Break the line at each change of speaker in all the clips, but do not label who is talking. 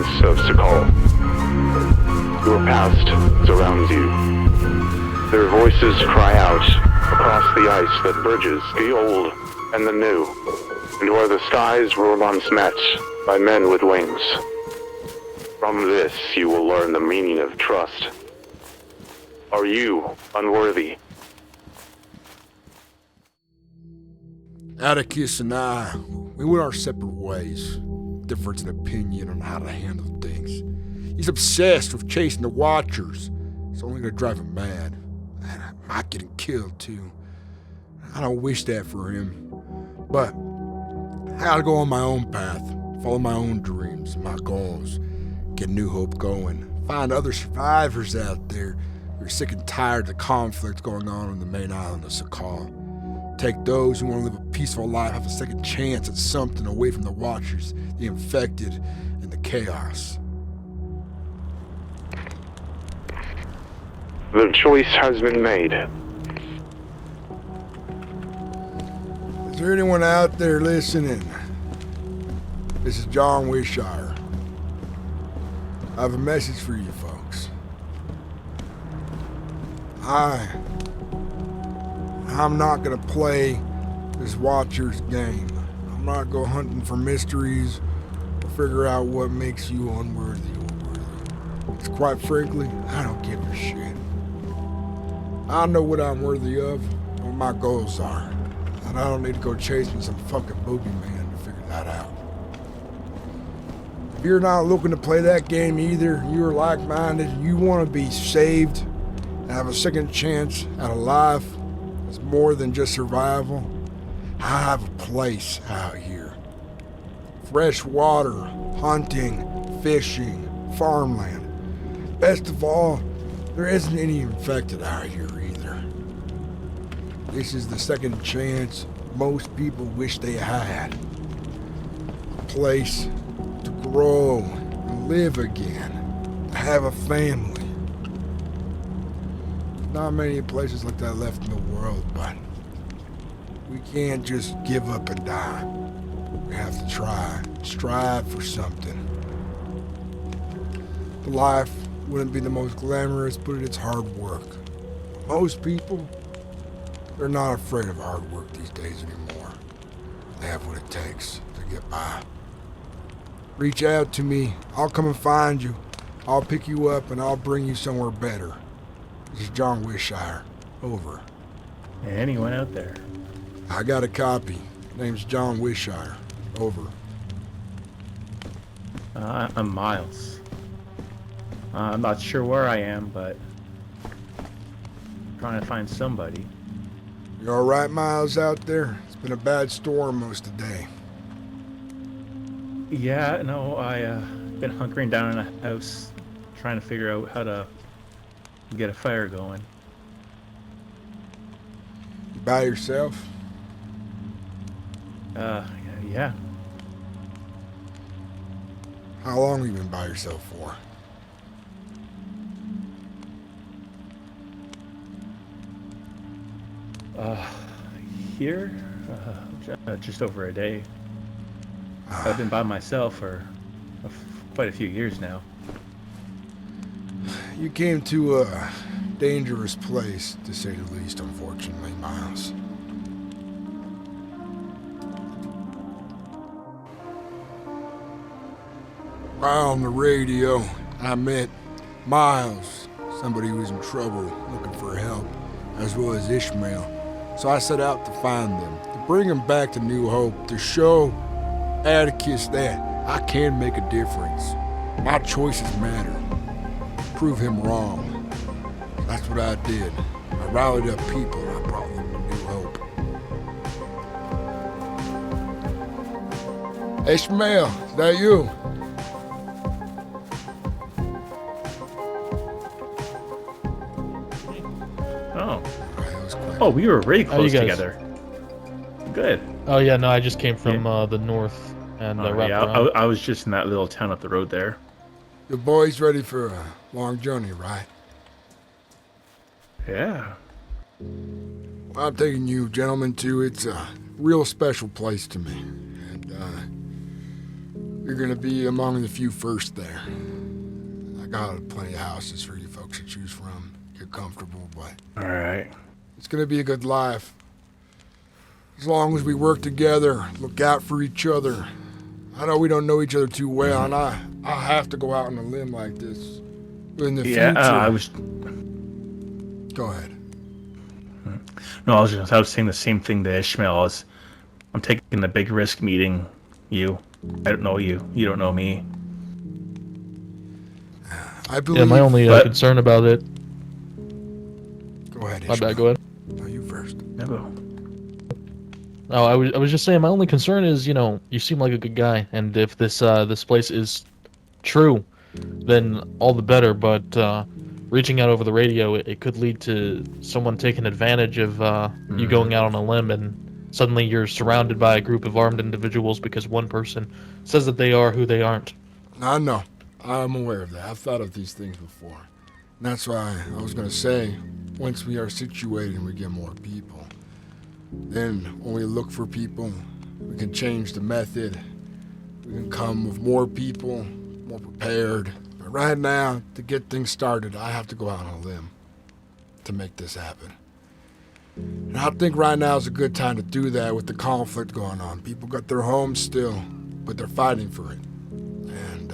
streets of Sakal. Your past surrounds you. Their voices cry out across the ice that bridges the old and the new, and where the skies were once met by men with wings. From this you will learn the meaning of trust. Are you unworthy?
Atticus and I, we went our separate ways. Difference in opinion on how to handle things. He's obsessed with chasing the Watchers. It's only gonna drive him mad. And I might get him killed too. I don't wish that for him. But I gotta go on my own path. Follow my own dreams, my goals. Get New Hope going. Find other survivors out there who are sick and tired of the conflict going on the main island of Sakal. Take those who want to live a peaceful life, have a second chance at something away from the Watchers, the infected, and the chaos.
The choice has been made.
Is there anyone out there listening? This is John Wishire. I have a message for you folks. I'm not gonna play this Watcher's game. I'm not going hunting for mysteries or figure out what makes you unworthy or worthy. Because quite frankly, I don't give a shit. I know what I'm worthy of, what my goals are, and I don't need to go chasing some fucking boogeyman to figure that out. If you're not looking to play that game either, you're like-minded, you want to be saved and have a second chance at a life that's more than just survival, I have a place out here. Fresh water, hunting, fishing, farmland. Best of all, there isn't any infected out here either. This is the second chance most people wish they had. A place to grow and live again, to have a family. Not many places like that left in the world, but we can't just give up and die. We have to try, strive for something. The life wouldn't be the most glamorous, but it's hard work. Most people, they're not afraid of hard work these days anymore. They have what it takes to get by. Reach out to me, I'll come and find you. I'll pick you up and I'll bring you somewhere better. This is John Wishire. Over.
Anyone out there?
I got a copy. Name's John Wishire. Over.
I'm Miles. I'm not sure where I am, but I'm trying to find somebody.
You alright, Miles, out there? It's been a bad storm most of the day.
Yeah, no, I've been hunkering down in a house, trying to figure out how to get a fire going.
You by yourself?
Yeah.
How long have you been by yourself for?
Here? Just over a day. I've been by myself for quite a few years now.
You came to a dangerous place, to say the least, unfortunately, Miles. While on the radio, I met Miles, somebody who was in trouble, looking for help, as well as Ishmael. So I set out to find them, to bring them back to New Hope, to show Atticus that I can make a difference. My choices matter. Prove him wrong. That's what I did. I rallied up people and I brought them to New Hope. Ishmael, is that you?
Oh.
That was quick.
Oh, we were really
How you
close
guys?
together. Good.
Oh yeah, no, I just came from the north and wrapped
Yeah,
around.
I was just in that little town up the road there.
The boys ready for a long journey, right?
Yeah.
Well, I'm taking you gentlemen to, it's a real special place to me. And You're gonna be among the few first there. I got plenty of houses for you folks to choose from. Get comfortable, but
Alright.
it's gonna be a good life. As long as we work together, look out for each other. I know we don't know each other too well, and I have to go out on a limb like this. In the
Yeah,
future.
I was...
Go ahead.
No, I was saying the same thing to Ishmael. I'm taking a big risk meeting you. I don't know you. You don't know me.
I believe...
Yeah, my only concern about it...
Go ahead,
My
Ishmael.
bad, go ahead.
No, you first.
No.
No, I was just saying, my only concern is, you know, you seem like a good guy, and if this place is true, then all the better, but reaching out over the radio, it could lead to someone taking advantage of you going out on a limb, and suddenly you're surrounded by a group of armed individuals because one person says that they are who they aren't.
I know. I'm aware of that. I've thought of these things before. And that's why I was going to say, once we are situated and we get more people, then when we look for people, we can change the method. We can come with more people, more prepared. But right now, to get things started, I have to go out on a limb to make this happen. And I think right now is a good time to do that with the conflict going on. People got their homes still, but they're fighting for it. And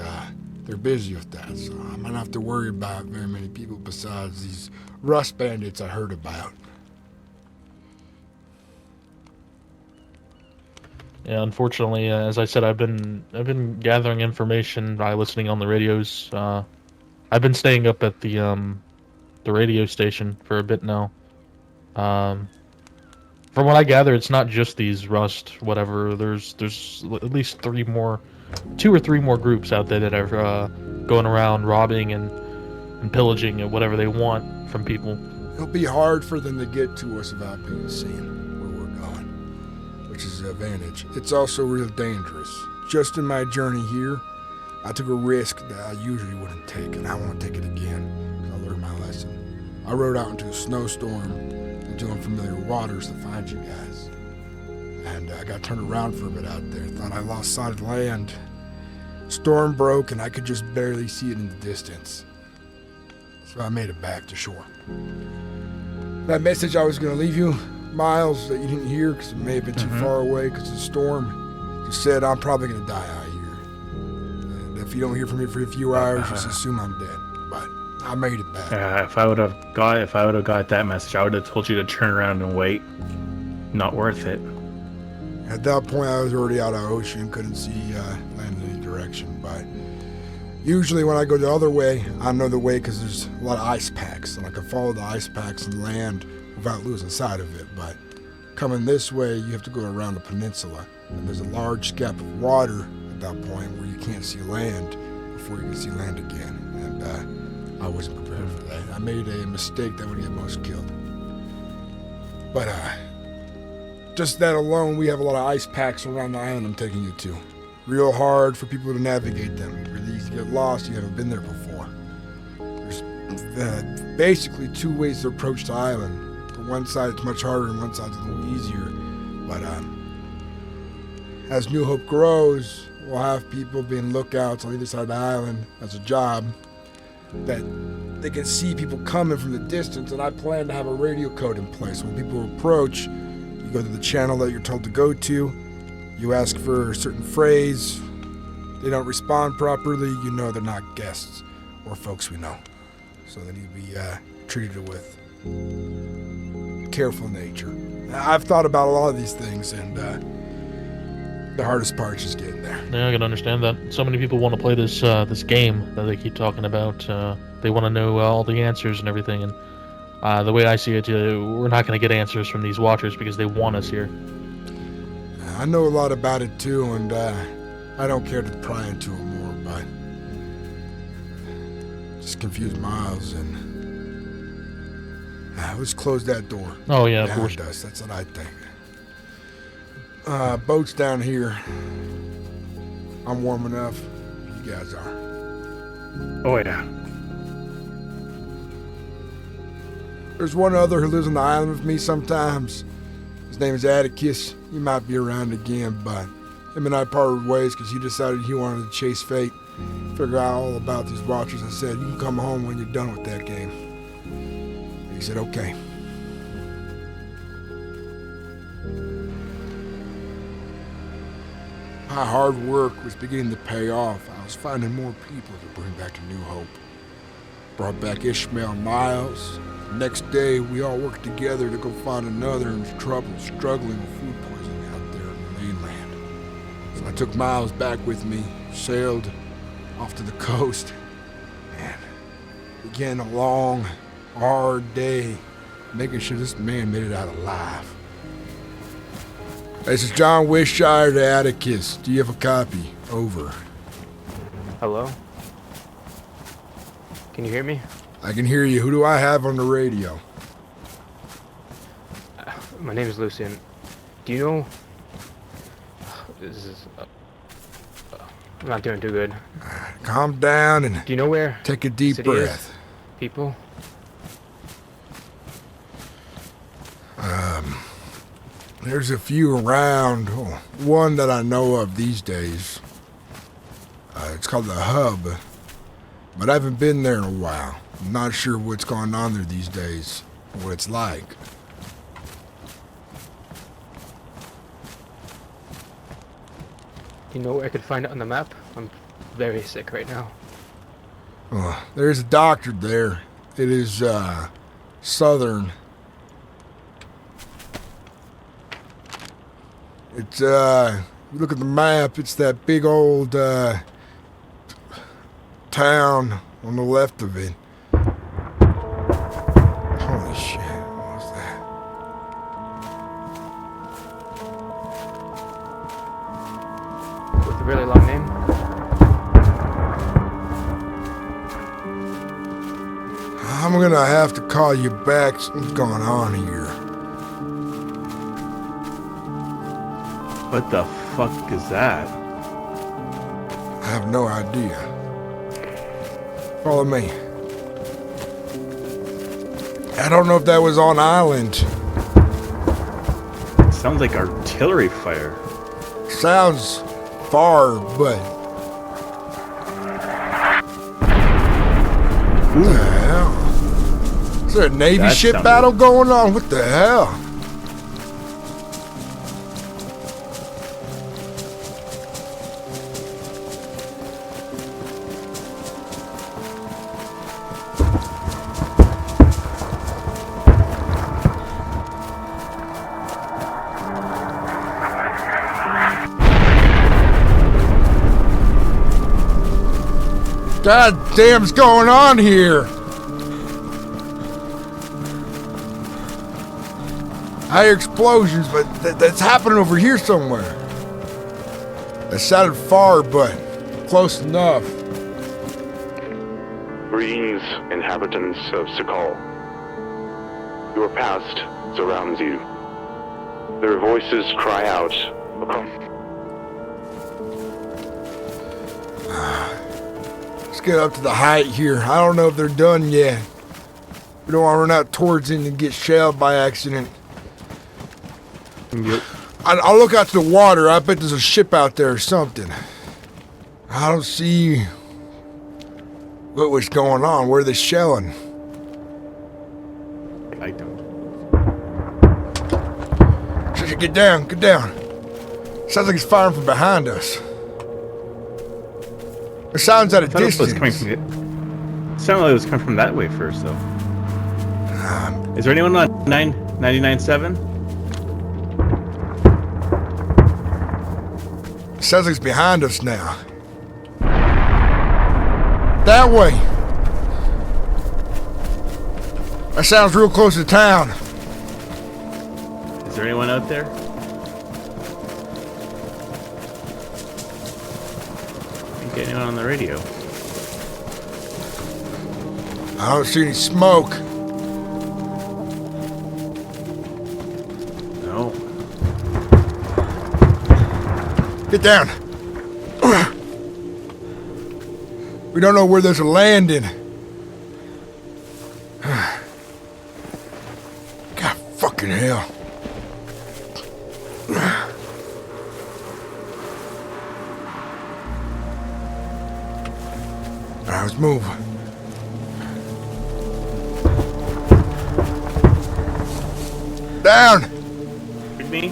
they're busy with that, so I might not have to worry about very many people besides these rust bandits I heard about.
Yeah, unfortunately, as I said, I've been gathering information by listening on the radios. I've been staying up at the radio station for a bit now. From what I gather, it's not just these rust whatever. There's at least two or three more groups out there that are going around robbing and pillaging and whatever they want from people.
It'll be hard for them to get to us without being seen where we're going, which is an advantage. It's also real dangerous. Just in my journey here, I took a risk that I usually wouldn't take, and I won't take it again. I learned my lesson. I rode out into a snowstorm into unfamiliar waters to find you guys. And I got turned around for a bit out there. Thought I lost sight of land. Storm broke, and I could just barely see it in the distance. So I made it back to shore. That message I was going to leave you, Miles, that you didn't hear because it may have been too far away because of the storm, just said I'm probably going to die out here. And if you don't hear from me for a few hours, just assume I'm dead. But I made it back.
If I would have got that message, I would have told you to turn around and wait. Not worth it.
At that point, I was already out of ocean, couldn't see land in any direction. But usually when I go the other way, I know the way because there's a lot of ice packs, and I can follow the ice packs and land without losing sight of it. But coming this way, you have to go around the peninsula, and there's a large gap of water at that point where you can't see land before you can see land again. And I wasn't prepared for that. I made a mistake that would get most killed. But just that alone, we have a lot of ice packs around the island I'm taking you to. Real hard for people to navigate them. Really easy to get lost. You haven't been there before. There's basically two ways to approach the island. The one side it's much harder, and one side's a little easier. But as New Hope grows, we'll have people being lookouts on either side of the island as a job that they can see people coming from the distance. And I plan to have a radio code in place. When people approach, you go to the channel that you're told to go to. You ask for a certain phrase. They don't respond properly. You know they're not guests or folks we know. So they need to be treated with careful nature. I've thought about a lot of these things, and the hardest part is just getting there.
Yeah, I can understand that. So many people want to play this this game that they keep talking about. They want to know all the answers and everything. And the way I see it, we're not going to get answers from these watchers because they want us here.
I know a lot about it too, and I don't care to pry into it more, but just confuse Miles and let's close that door.
Oh yeah, of course.
Us. That's what I think. Boat's down here. I'm warm enough. You guys are.
Oh yeah.
There's one other who lives on the island with me sometimes. His name is Atticus. He might be around again, but Him and I parted ways because he decided he wanted to chase fate, figure out all about these Watchers. I said, you can come home when you're done with that game. He said, okay. My hard work was beginning to pay off. I was finding more people to bring back to New Hope. Brought back Ishmael and Miles. The next day, we all worked together to go find another in trouble, struggling with food poisoning out there on the mainland. So I took Miles back with me, sailed off to the coast, and began a long, hard day, making sure this man made it out alive. This is John Wishire to Atticus. Do you have a copy? Over.
Hello? Can you hear me?
I can hear you. Who do I have on the radio?
My name is Lucian. Do you know... This is... I'm not doing too good.
Calm down and
Do you know where
take a deep
city is?
breath.
People?
There's a few around. Oh, one that I know of these days. It's called the Hub. But I haven't been there in a while. I'm not sure what's going on there these days, or what it's like.
Do you know where I could find it on the map? I'm very sick right now.
There's a doctor there. It is, southern. It's, you look at the map, it's that big old, town on the left of it. Holy shit, what was that?
With a really long name?
I'm gonna have to call you back. Something's going on here.
What the fuck is that?
I have no idea. Follow me. I don't know if that was on island.
Sounds like artillery fire.
Sounds far, but... What the hell? Is there a Navy
That
ship
sounded-
battle going on? What the hell? God damn's going on here? I hear explosions, but that's happening over here somewhere. That sounded far, but close enough.
Greetings, inhabitants of Sakal. Your past surrounds you. Their voices cry out across...
Let's get up to the height here. I don't know if they're done yet. We don't want to run out towards it and get shelled by accident.
Yep.
I'll look out to the water. I bet there's a ship out there or something. I don't see what was going on. Where are they shelling?
I don't.
Get down, get down. Sounds like it's firing from behind us. It sounds at a
Sounded like it was
distance.
coming from it. Sounded like it was coming from that way first, though. Is there anyone on 99.7?
Sounds like it's behind us now. That way. That sounds real close to town.
Is there anyone out there? Ain't got anyone on the radio.
I don't see any smoke.
No.
Get down. We don't know where there's a landing. God fucking hell. let's move. Down!
With me?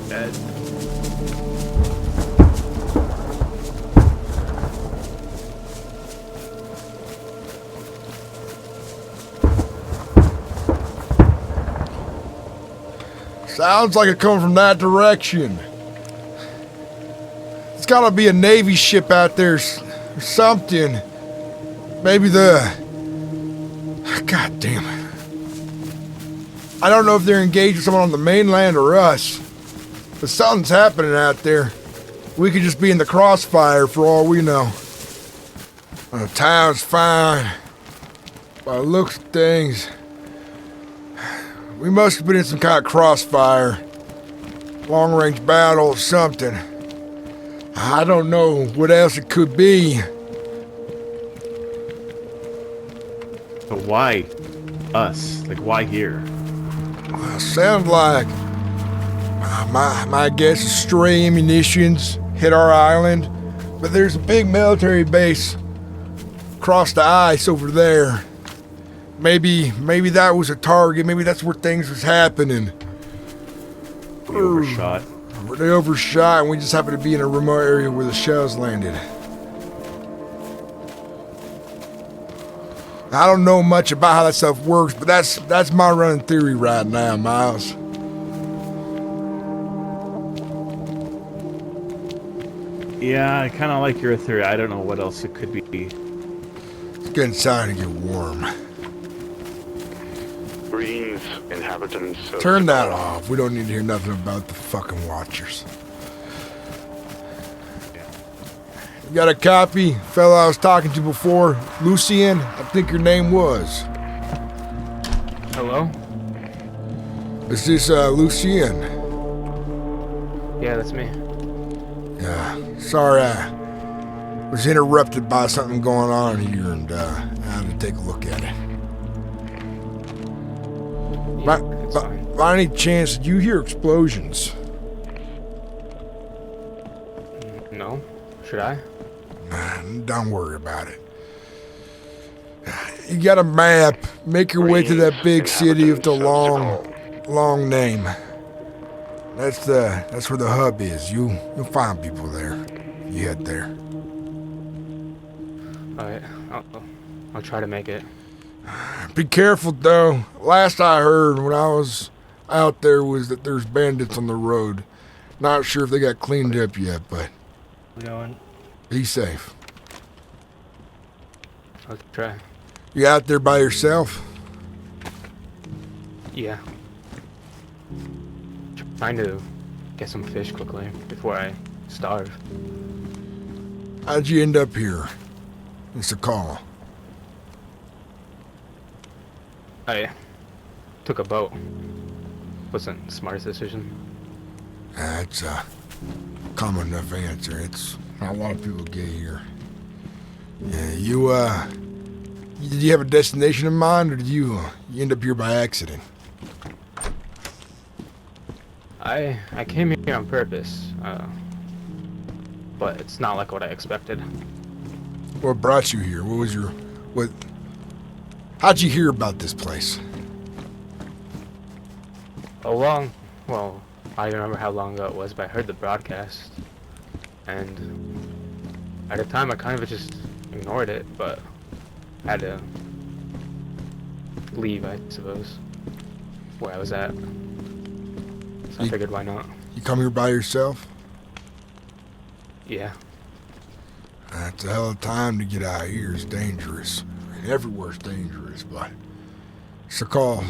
Dead.
Sounds like it coming from that direction. It's gotta be a Navy ship out there or something. Maybe the... God damn it. I don't know if they're engaged with someone on the mainland or us. But something's happening out there. We could just be in the crossfire for all we know. The town's fine. By the looks of things... We must have been in some kind of crossfire. Long-range battle or something. I don't know what else it could be.
But why us? Like, why here?
Sound like... My guess is stray ammunitions hit our island. But there's a big military base across the ice over there. Maybe that was a target. Maybe that's where things was happening.
We overshot.
They overshot and we just happened to be in a remote area where the shells landed. I don't know much about how that stuff works, but that's my running theory right now, Miles.
Yeah, I kind of like your theory. I don't know what else it could be.
It's getting starting to get warm.
Greetings, inhabitants of...
Turn that off. We don't need to hear nothing about the fucking Watchers. You got a copy? Fellow I was talking to before, Lucien, I think your name was.
Hello?
Is this Lucien?
Yeah, that's me.
Yeah. Sorry I was interrupted by something going on here and I had to take a look at it.
Yeah, it's fine.
By any chance, did you hear explosions?
No? Should I?
Don't worry about it. You got a map. Make your way to that big city with the long name. That's where the hub is. You'll find people there. You head there.
Alright, I'll try to make it.
Be careful though. Last I heard when I was out there was that there's bandits on the road. Not sure if they got cleaned up yet, but be safe.
I'll try.
You out there by yourself?
Yeah. Trying to get some fish quickly before I starve.
How'd you end up here? It's a call.
I took a boat. Wasn't the smartest decision.
That's a common enough answer. It's not a lot of people get here. Yeah, did you have a destination in mind, or did you end up here by accident?
I came here on purpose, but it's not like what I expected.
What brought you here? How'd you hear about this place?
Well, I don't remember how long ago it was, but I heard the broadcast. And at the time I kind of just ignored it, but I had to leave, I suppose, where I was at. So I figured, why not?
You come here by yourself?
Yeah.
That's a hell of a time to get out of here. It's dangerous. I mean, everywhere's dangerous, but Sakal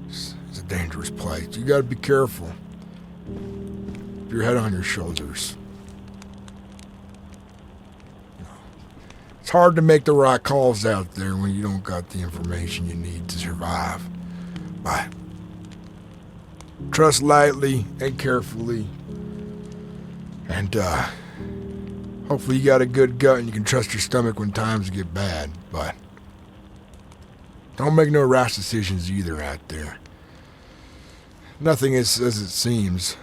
is a dangerous place. You gotta be careful. Keep your head on your shoulders. It's hard to make the right calls out there when you don't got the information you need to survive. But trust lightly and carefully. And hopefully you got a good gut and you can trust your stomach when times get bad. But don't make no rash decisions either out there. Nothing is as it seems.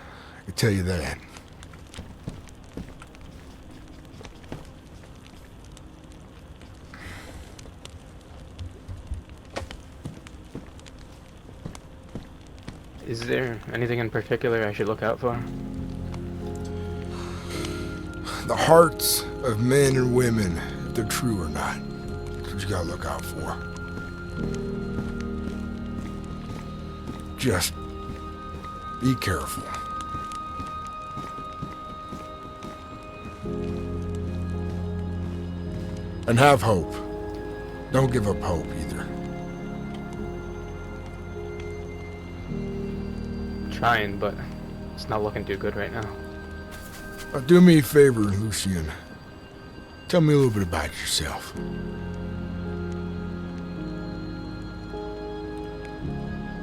I can tell you that.
Is there anything in particular I should look out for?
The hearts of men and women, if they're true or not. That's what you gotta look out for. Just be careful. And have hope. Don't give up hope either.
Trying, but it's not looking too good right now.
Now do me a favor, Lucian. Tell me a little bit about yourself.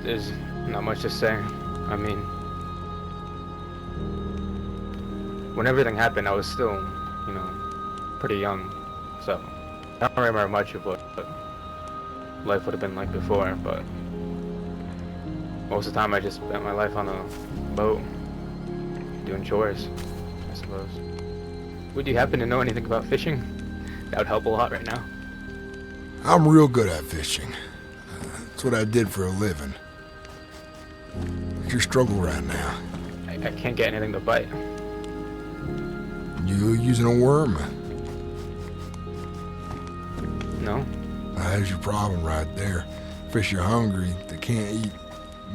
There's not much to say. I mean, when everything happened, I was still, you know, pretty young. So, I don't remember much of what life would have been like before, but most of the time I just spent my life on a boat, doing chores, I suppose. Would you happen to know anything about fishing? That would help a lot right now.
I'm real good at fishing. That's what I did for a living. What's your struggle right now?
I can't get anything to bite.
You using a worm?
No?
That's your problem right there. Fish are hungry. They can't eat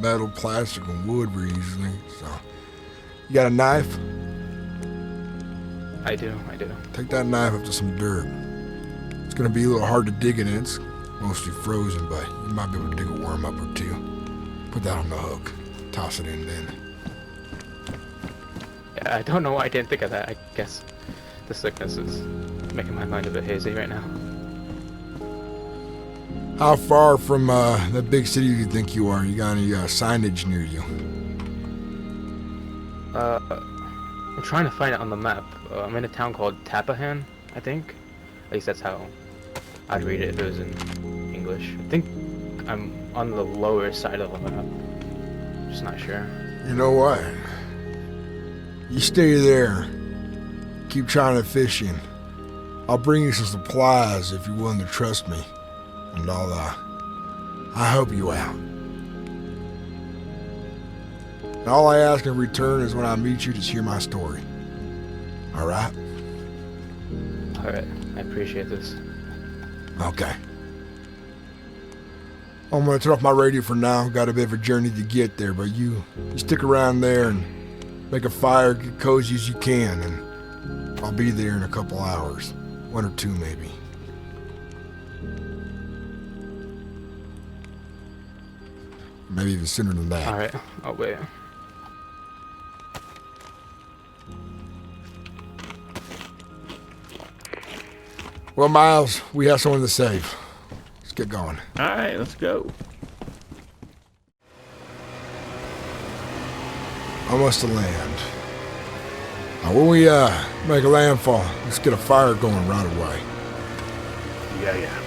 metal, plastic, and wood very easily. So, you got a knife?
I do.
Take that knife up to some dirt. It's gonna be a little hard to dig in it. It's mostly frozen, but you might be able to dig a worm up or two. Put that on the hook. Toss it in then.
Yeah, I don't know why I didn't think of that. I guess the sickness is making my mind a bit hazy right now.
How far from that big city do you think you are? You got any signage near you?
I'm trying to find it on the map. I'm in a town called Tapahan, I think. At least that's how I'd read it if it was in English. I think I'm on the lower side of the map. Just not sure.
You know what? You stay there. Keep trying to fish in. I'll bring you some supplies if you're willing to trust me. And I'll help you out. And all I ask in return is when I meet you, just hear my story. Alright?
Alright, I appreciate this.
Okay. I'm gonna turn off my radio for now. Got a bit of a journey to get there, but you stick around there and make a fire, get cozy as you can, and I'll be there in a couple hours. 1 or 2 maybe. Maybe even sooner than that.
Alright, I'll wait.
Well, Miles, we have someone to save. Let's get going.
Alright, let's go.
Almost to land. Now, when we make a landfall, let's get a fire going right away.
Yeah.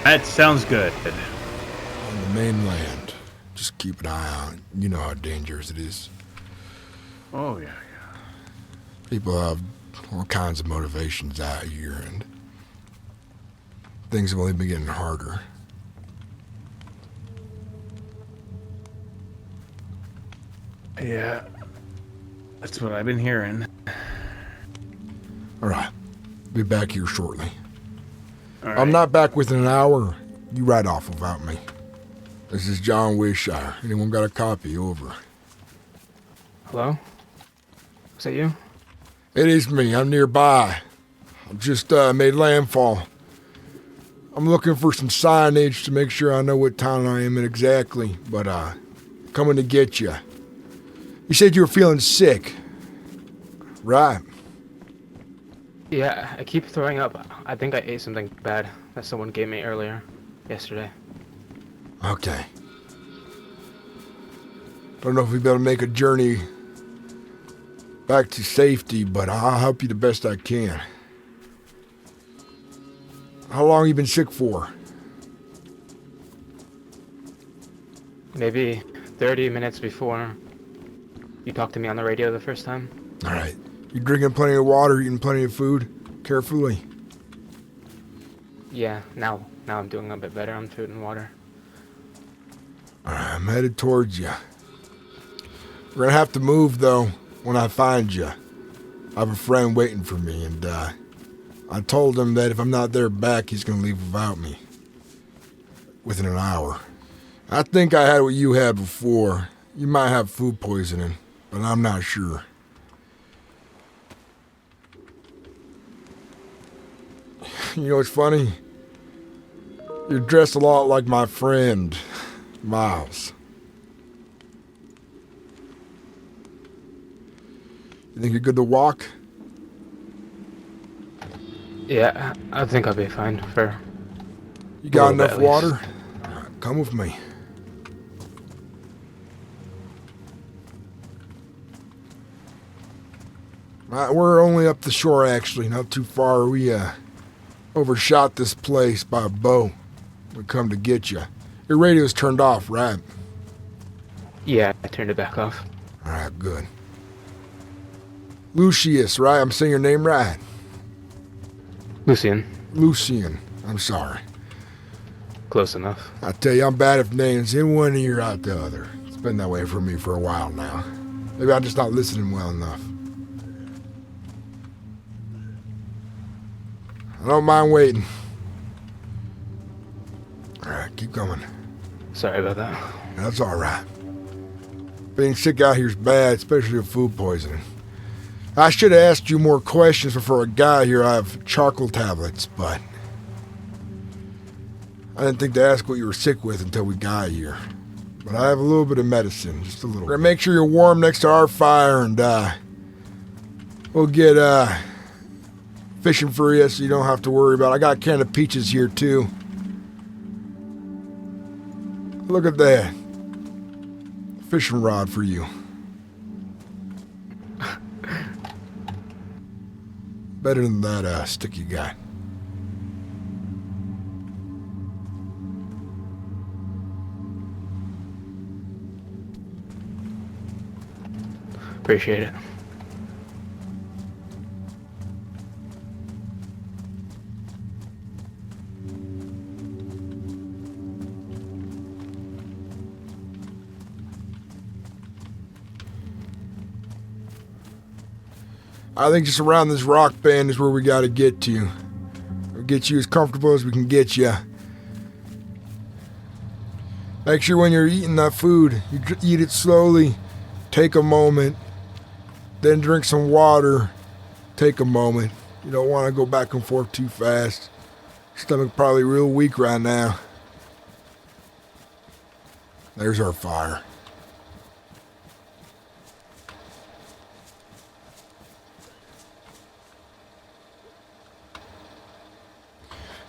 That sounds good.
On the mainland, just keep an eye out. You know how dangerous it is.
Oh, yeah.
People have all kinds of motivations out here, and things have only been getting harder.
Yeah. That's what I've been hearing.
All right, be back here shortly.
All right.
I'm not back within an hour. You ride off without me. This is John Wishire. Anyone got a copy? Over.
Hello? Was that you?
It is me. I'm nearby. I've just made landfall. I'm looking for some signage to make sure I know what town I am in exactly, but coming to get you. You said you were feeling sick, right?
Yeah, I keep throwing up. I think I ate something bad that someone gave me yesterday.
Okay. Don't know if we'll be able to make a journey back to safety, but I'll help you the best I can. How long you been sick for?
Maybe 30 minutes before You talked to me on the radio the first time?
Alright. You drinking plenty of water, eating plenty of food? Carefully.
Yeah, now I'm doing a bit better on food and water.
Alright, I'm headed towards you. We're gonna have to move, though, when I find you. I have a friend waiting for me, and, I told him that if I'm not there back, he's gonna leave without me. Within an hour. I think I had what you had before. You might have food poisoning, but I'm not sure. You know what's funny? You're dressed a lot like my friend, Miles. You think you're good to walk?
Yeah, I think I'll be fine for...
You got
a little bit,
enough
at
water? Come with me. We're only up the shore, actually, not too far. We overshot this place by a bow. We come to get you. Your radio's turned off, right?
Yeah, I turned it back off.
All right, good. Lucius, right? I'm saying your name right.
Lucian.
Lucian. I'm sorry.
Close enough.
I tell you, I'm bad at names. In one ear, out the other. It's been that way for me for a while now. Maybe I'm just not listening well enough. I don't mind waiting. Alright, keep going.
Sorry about that.
That's alright. Being sick out here is bad, especially with food poisoning. I should have asked you more questions before I got here. I have charcoal tablets, but I didn't think to ask what you were sick with until we got here. But I have a little bit of medicine, just a little. We're gonna make sure you're warm next to our fire, and we'll get fishing for you so you don't have to worry about it. I got a can of peaches here too. Look at that. Fishing rod for you. Better than that stick you got.
Appreciate it.
I think just around this rock band is where we gotta get to. We'll get you as comfortable as we can get you. Make sure when you're eating that food, you eat it slowly, take a moment, then drink some water, take a moment. You don't want to go back and forth too fast. Stomach probably real weak right now. There's our fire.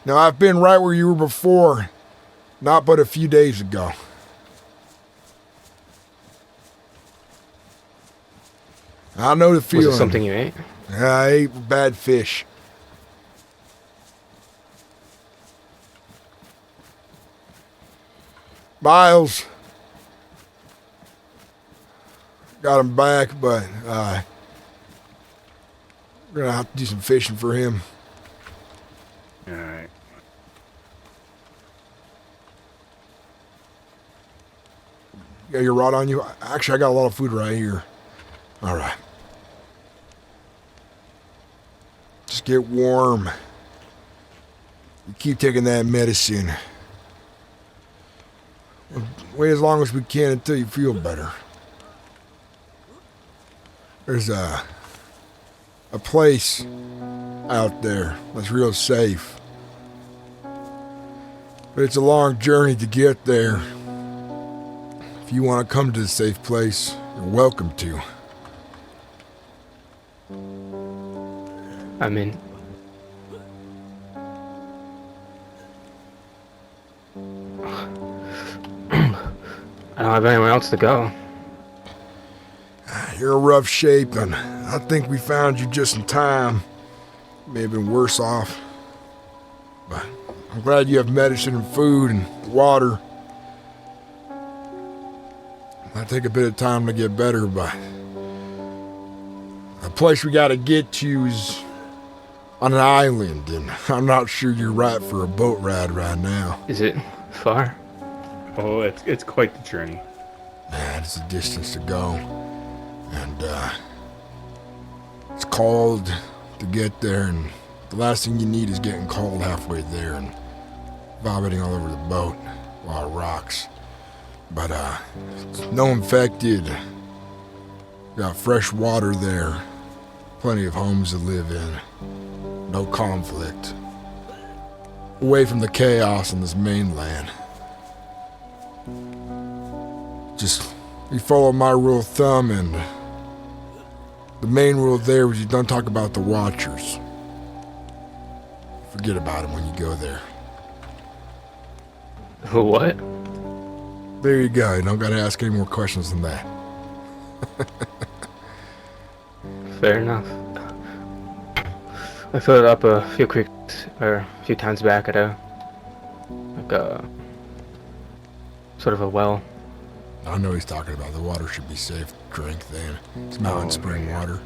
Now, I've been right where you were before, not but a few days ago. I know the feeling.
Was it something you ate?
Yeah, I ate bad fish. Miles got him back, but we're gonna have to do some fishing for him.
All right.
You got your rod on you? Actually, I got a lot of food right here. All right. Just get warm. You keep taking that medicine. Wait as long as we can until you feel better. There's a place out there that's real safe. But it's a long journey to get there. If you want to come to the safe place, you're welcome to.
I'm in. I don't have anywhere else to go.
You're in rough shape, and I think we found you just in time. May have been worse off. But I'm glad you have medicine and food and water. It might take a bit of time to get better, but The place we gotta get to is on an island, and I'm not sure you're right for a boat ride right now.
Is it far?
Oh, it's quite the journey.
Man, it's a distance to go, and it's cold to get there, and the last thing you need is getting cold halfway there and vomiting all over the boat while it rocks. But no infected. Got fresh water there, plenty of homes to live in, no conflict. Away from the chaos on this mainland. Just, you follow my rule of thumb, and the main rule there is you don't talk about the Watchers. Forget about them when you go there.
What?
There you go, you don't gotta ask any more questions than that.
Fair enough. I filled it up a few times back at a sort of a well.
I know he's talking about. The water should be safe to drink then. It's mountain spring water.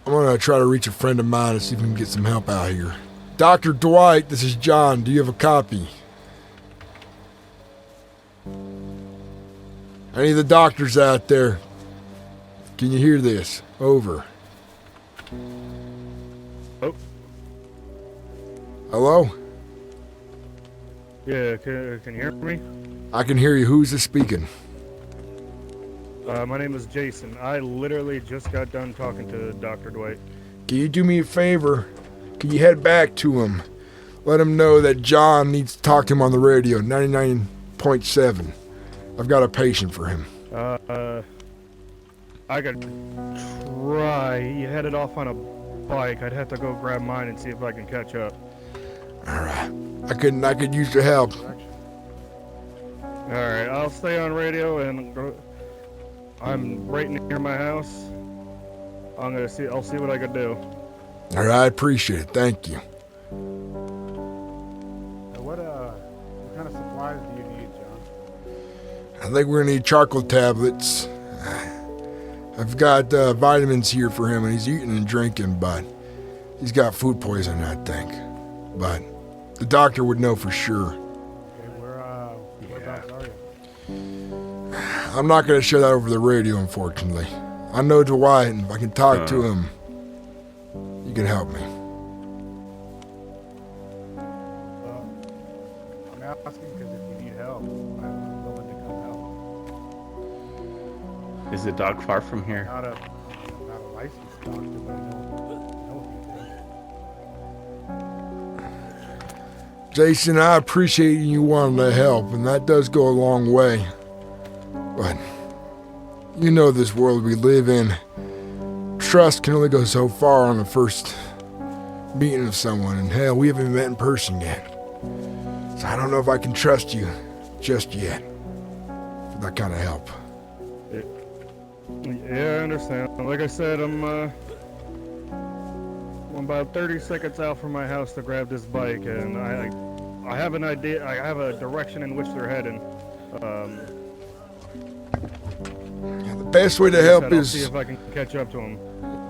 I'm gonna try to reach a friend of mine and see if we can get some help out here. Dr. Dwight, this is John. Do you have a copy? Any of the doctors out there? Can you hear this? Over.
Oh.
Hello?
Yeah, can you hear me?
I can hear you. Who's this speaking?
My name is Jason. I literally just got done talking to Dr. Dwight.
Can you do me a favor? Can you head back to him? Let him know that John needs to talk to him on the radio, 99.7. I've got a patient for him.
I could try. He headed off on a bike. I'd have to go grab mine and see if I can catch up.
Alright. I could use your help.
Alright, I'll stay on radio and I'm right near my house. I'll see what I can do.
Alright, I appreciate it. Thank you.
What kind of supplies do you need, John?
I think we're gonna need charcoal tablets. I've got vitamins here for him, and he's eating and drinking, but he's got food poisoning, I think. But the doctor would know for sure.
Okay, whereabouts are you?
I'm not gonna share that over the radio, unfortunately. I know Dwight, and if I can talk to him, you can help me.
I'm asking because if you need help, I'm willing to come help.
Is the dog far from here?
Not a licensed doctor, but I know a few things.
Jason, I appreciate you wanting to help, and that does go a long way. But you know this world we live in. Trust can only go so far on the first meeting of someone, and hell, we haven't met in person yet. So I don't know if I can trust you just yet for that kind of help.
Yeah, I understand. Like I said, I'm about 30 seconds out from my house to grab this bike, and I have an idea. I have a direction in which they're heading.
The best way to help
I'll
is
see if I can catch up to them.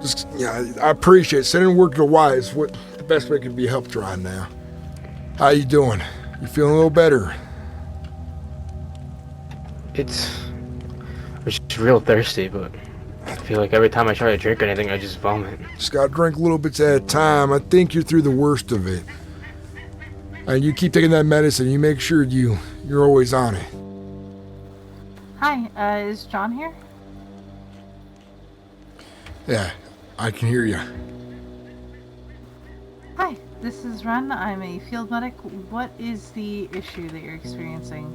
just, I appreciate it. Sending word to Wyatt is what the best way can be helped right now. How you doing? You feeling a little better?
I'm just real thirsty, but I feel like every time I try to drink anything, I just vomit.
Just gotta drink little bits at a time. I think you're through the worst of it. And you keep taking that medicine. You make sure you're always on it.
Hi, is John here?
Yeah, I can hear you.
Hi, this is Ren. I'm a field medic. What is the issue that you're experiencing?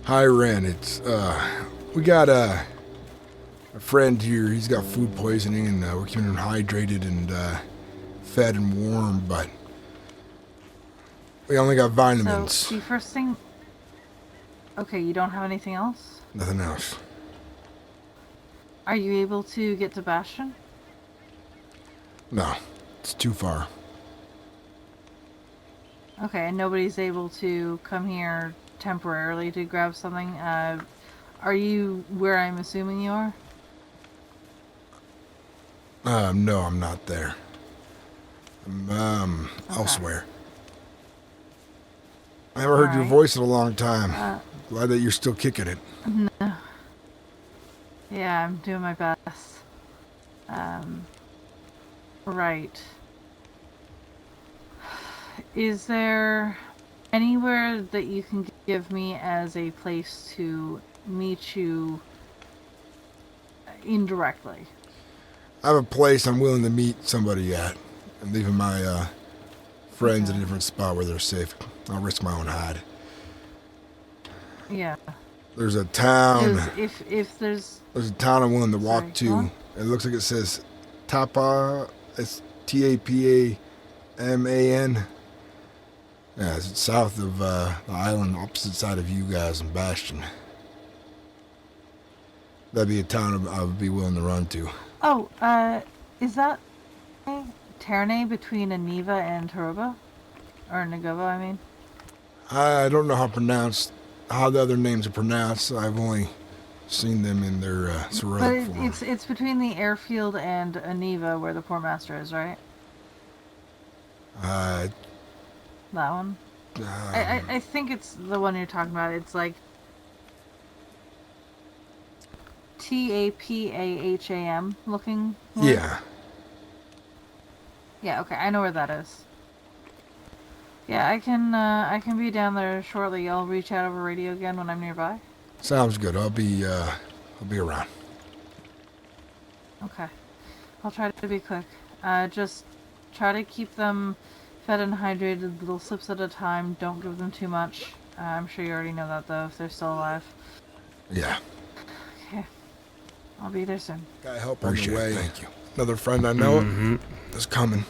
Hi, Ren. It's we got a friend here. He's got food poisoning, and we're keeping him hydrated and fed and warm, but we only got vitamins.
So, the first thing... Okay, you don't have anything else?
Nothing else.
Are you able to get to Bastion?
No, it's too far.
Okay, and nobody's able to come here temporarily to grab something? Are you where I'm assuming you are?
No, I'm not there. I'm elsewhere. I haven't heard your
Alright.
voice in a long time. Glad that you're still kicking it.
No. Yeah, I'm doing my best. Right. Is there anywhere that you can give me as a place to meet you indirectly?
I have a place I'm willing to meet somebody at. I'm leaving my friends in a different spot where they're safe. I'll risk my own hide.
Yeah.
There's a town.
If there's
There's a town I'm willing to walk
Sorry, go
to.
on.
It looks like it says Tapa. It's Tapaman. Yeah, it's south of the island, opposite side of you guys and Bastion. That'd be a town I would be willing to run to.
Oh, is that Terne between Aniva and Taruba? Or Nagova, I mean?
I don't know how the other names are pronounced. I've only seen them in their Cyrillic
But
form.
it's between the airfield and Aniva where the Poor Master is, right? That one? I think it's the one you're talking about. It's like Tapaham looking one?
Yeah.
Yeah, okay, I know where that is. Yeah, I can be down there shortly. I'll reach out over radio again when I'm nearby.
Sounds good. I'll be around.
Okay. I'll try to be quick. Just try to keep them fed and hydrated, little sips at a time. Don't give them too much. I'm sure you already know that, though, if they're still alive.
Yeah.
Okay. I'll be there soon.
Got help on the way. Thank you. Another friend I know is coming.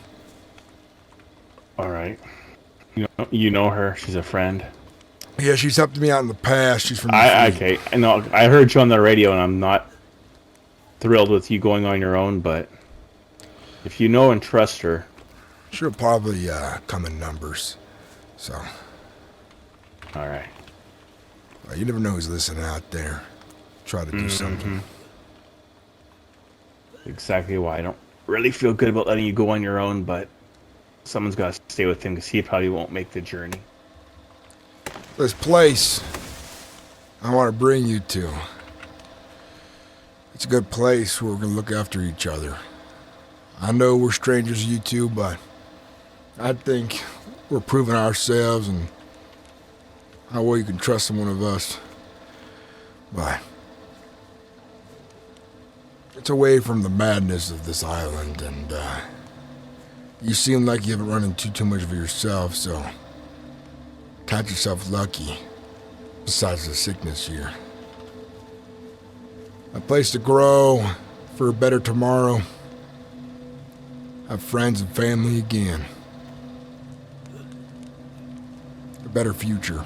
All right. You know her. She's a friend.
Yeah, she's helped me out in the past. She's from the fleet.
Okay. I know. I heard you on the radio, and I'm not thrilled with you going on your own. But if you know and trust her,
She'll probably come in numbers. So,
all right.
you never know who's listening out there. Try to do something.
Exactly why I don't really feel good about letting you go on your own, but someone's got to stay with him because he probably won't make the journey.
This place I want to bring you to. It's a good place where we're going to look after each other. I know we're strangers, you two, but I think we're proving ourselves and how well you can trust in one of us. But it's away from the madness of this island, and you seem like you haven't run into too much of it yourself, so count yourself lucky, besides the sickness here. A place to grow for a better tomorrow. Have friends and family again. A better future.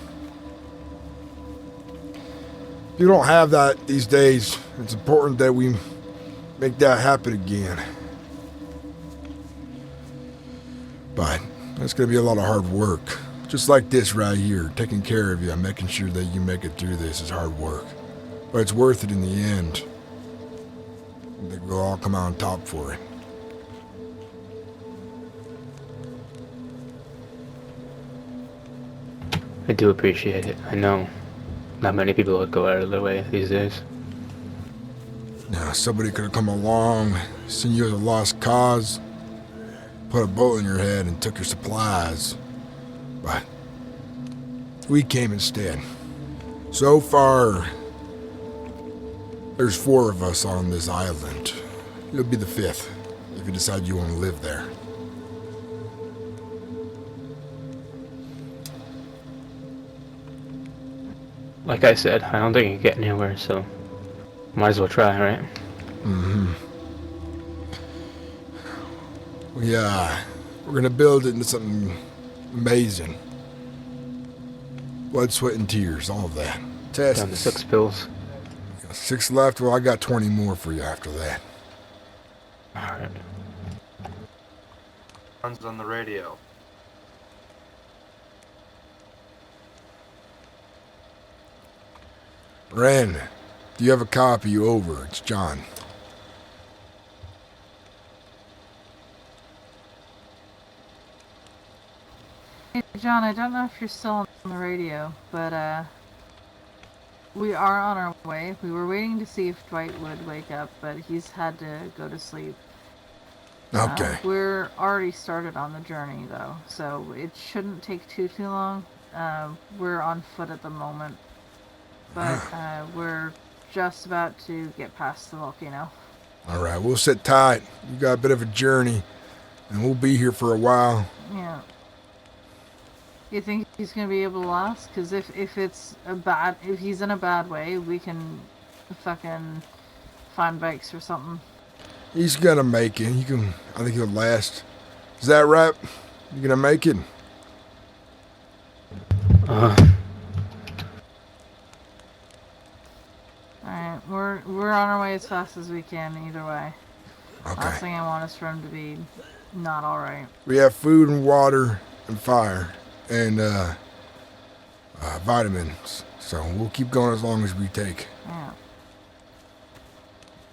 If you don't have that these days, it's important that we make that happen again. But that's going to be a lot of hard work. Just like this right here, taking care of you and making sure that you make it through this is hard work. But it's worth it in the end. I think we'll all come out on top for it.
I do appreciate it. I know not many people would go out of their way these days.
Now, somebody could have come along, seen you as a lost cause, put a bullet in your head and took your supplies. But we came instead. So far, there's 4 of us on this island. You'll be the 5th if you decide you want to live there.
Like I said, I don't think you can get anywhere, so might as well try, right?
We're gonna build it into something amazing. Blood, sweat, and tears, all of that. Test.
Down to 6 pills.
6 left. Well, I got 20 more for you after that.
Alright.
Runs on the radio.
Ren, Do you have a copy over? It's John.
Hey, John, I don't know if you're still on the radio, but we are on our way. We were waiting to see if Dwight would wake up, but he's had to go to sleep.
Okay.
We're already started on the journey, though, so it shouldn't take too long. We're on foot at the moment, but we're just about to get past the volcano.
All right, we'll sit tight. You got a bit of a journey, and we'll be here for a while.
Yeah. You think he's gonna be able to last? Because if he's in a bad way, we can fucking find bikes or something.
He's gonna make it. I think he'll last. Is that right? You gonna make it?
Alright, we're on our way as fast as we can either way.
Okay.
Last thing I want is for him to be not alright.
We have food and water and fire and vitamins. So we'll keep going as long as we take.
Yeah.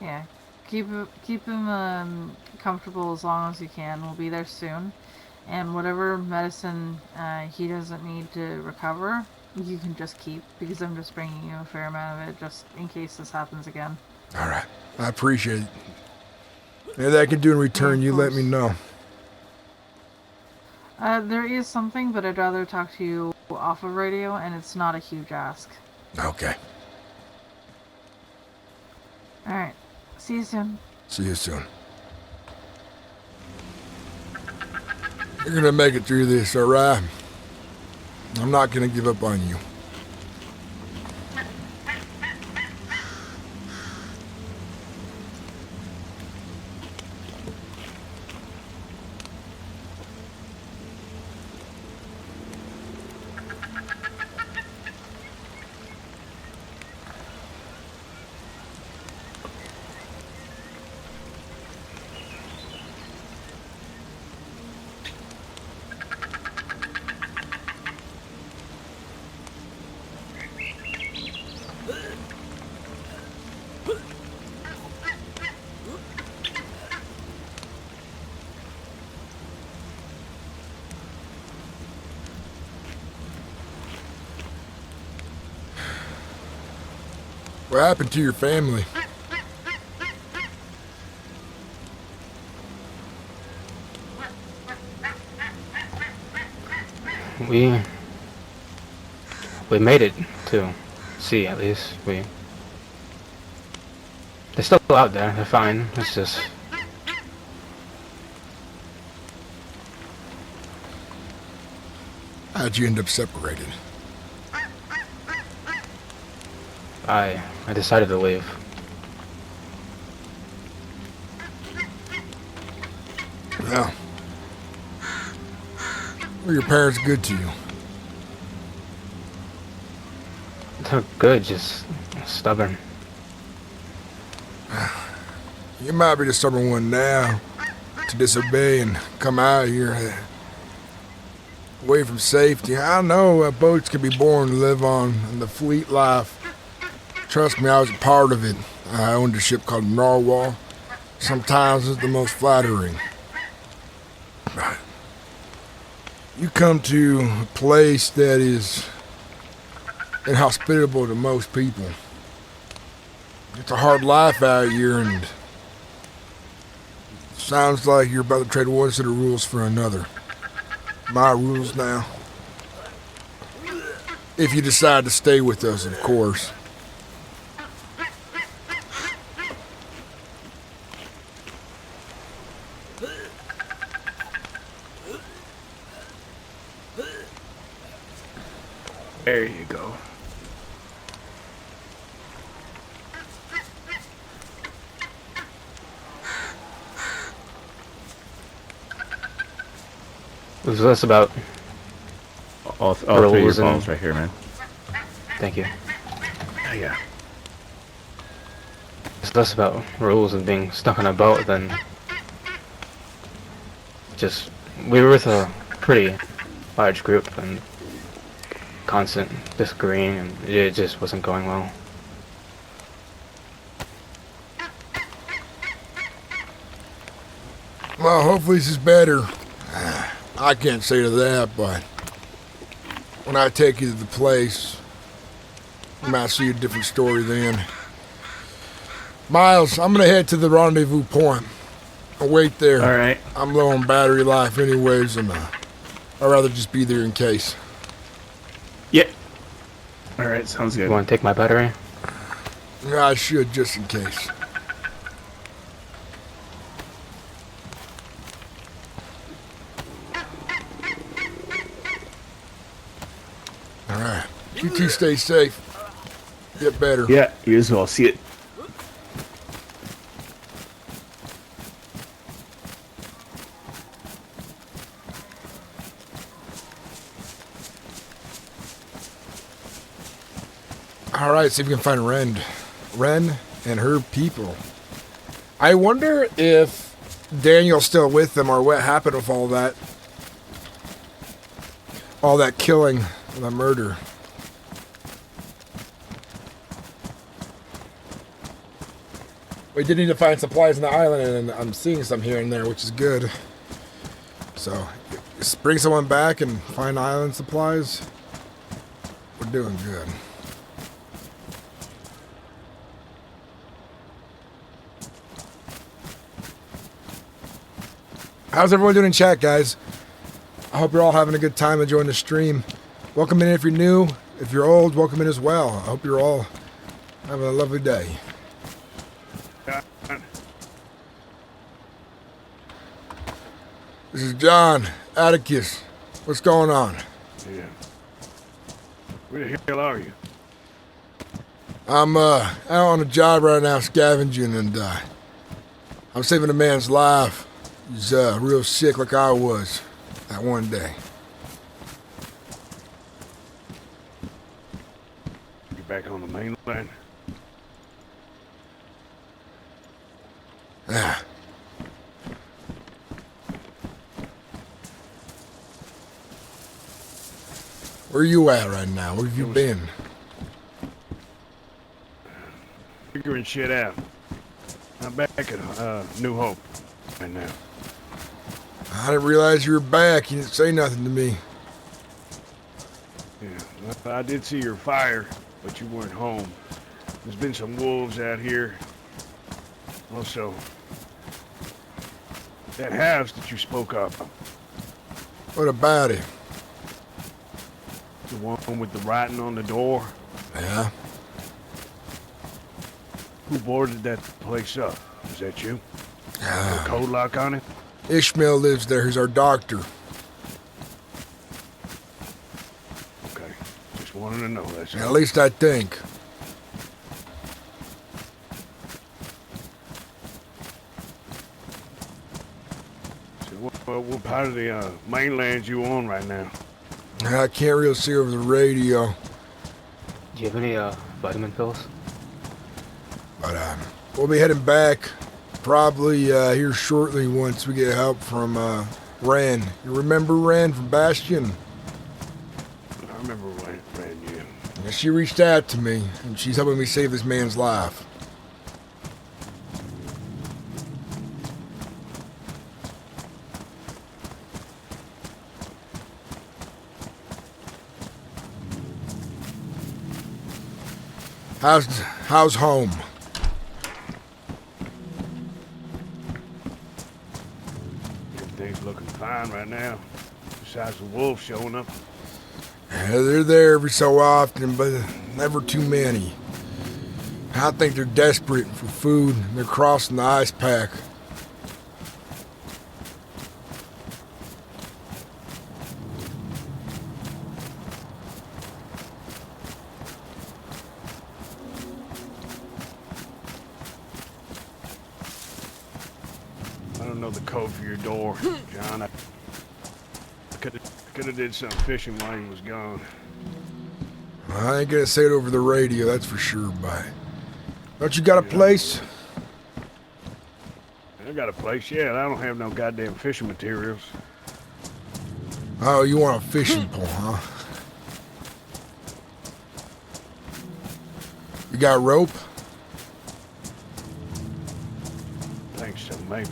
Yeah. Keep him comfortable as long as you can. We'll be there soon. And whatever medicine he doesn't need to recover, you can just keep, because I'm just bringing you a fair amount of it just in case this happens again.
All right. I appreciate it. Anything I can do in return, you let me know.
There is something, but I'd rather talk to you off of radio, and it's not a huge ask.
Okay.
Alright. See you soon.
See you soon. You're gonna make it through this, all right? I'm not gonna give up on you. What happened to your family?
We made it to sea, at least. They're still out there. They're fine. It's just
How'd you end up separated?
I decided to leave.
Well, were your parents good to you?
They're good, just stubborn.
You might be the stubborn one now to disobey and come out here away from safety. I know boats can be born to live on the fleet life. Trust me, I was a part of it. I owned a ship called Narwhal. Sometimes it's the most flattering. You come to a place that is inhospitable to most people. It's a hard life out here, and sounds like you're about to trade one set of rules for another. My rules now. If you decide to stay with us, of course.
There you go.
It was less about
All three of your
rules and-
balls right here, man.
thank you.
Yeah.
It's less about rules and being stuck on a boat than just we were with a pretty large group and constant disagreeing, and it just wasn't going well.
Well, hopefully this is better. I can't say to that, but when I take you to the place, you might see a different story then. Miles, I'm gonna head to the rendezvous point. I'll wait there.
All right.
I'm low on battery life anyways, and I'd rather just be there in case.
Yeah. All right, sounds
You
good.
want to take my battery?
Yeah, I should, just in case. Alright. You two stay safe. Get better.
Yeah, you as well. See it.
Alright, see if we can find Ren and her people. I wonder if Daniel's still with them or what happened with all that. All that killing and the murder. We did need to find supplies on the island, and I'm seeing some here and there, which is good. So, just bring someone back and find island supplies. We're doing good. How's everyone doing in chat, guys? I hope you're all having a good time enjoying the stream. Welcome in if you're new. If you're old, welcome in as well. I hope you're all having a lovely day. This is John, Atticus. What's going on?
Yeah. Where the hell are you?
I'm out on a job right now scavenging, and I'm saving a man's life. He's real sick like I was that one day.
You back on the mainland?
Yeah. Where you at right now? Where have you been?
Figuring shit out. I'm back at New Hope right now.
I didn't realize you were back. You didn't say nothing to me.
Yeah, well, I did see your fire, but you weren't home. There's been some wolves out here. Also, that house that you spoke of,
What about it?
the one with the writing on the door,
Yeah.
who boarded that place up? Was that you? A
Ah,
code lock on it?
Ishmael lives there. He's our doctor.
Okay, just wanted to know, that's
At
all.
least I think.
So what part of the mainland you on right now?
I can't really see over the radio.
Do you have any vitamin pills?
But we'll be heading back probably here shortly once we get help from Ran. You remember Ran from Bastion?
I remember when you.
Yeah, she reached out to me, and she's helping me save this man's life. How's home?
Everything's looking fine right now, besides the wolves showing up.
Yeah, they're there every so often, but never too many. I think they're desperate for food. They're crossing the ice pack.
I don't know the code for your door, John. I could have did some fishing while he was gone.
I ain't gonna say it over the radio, that's for sure, but... Don't you got a place?
I got a place, yeah. I don't have no goddamn fishing materials.
Oh, you want a fishing pole, huh? You got rope?
Think so, maybe.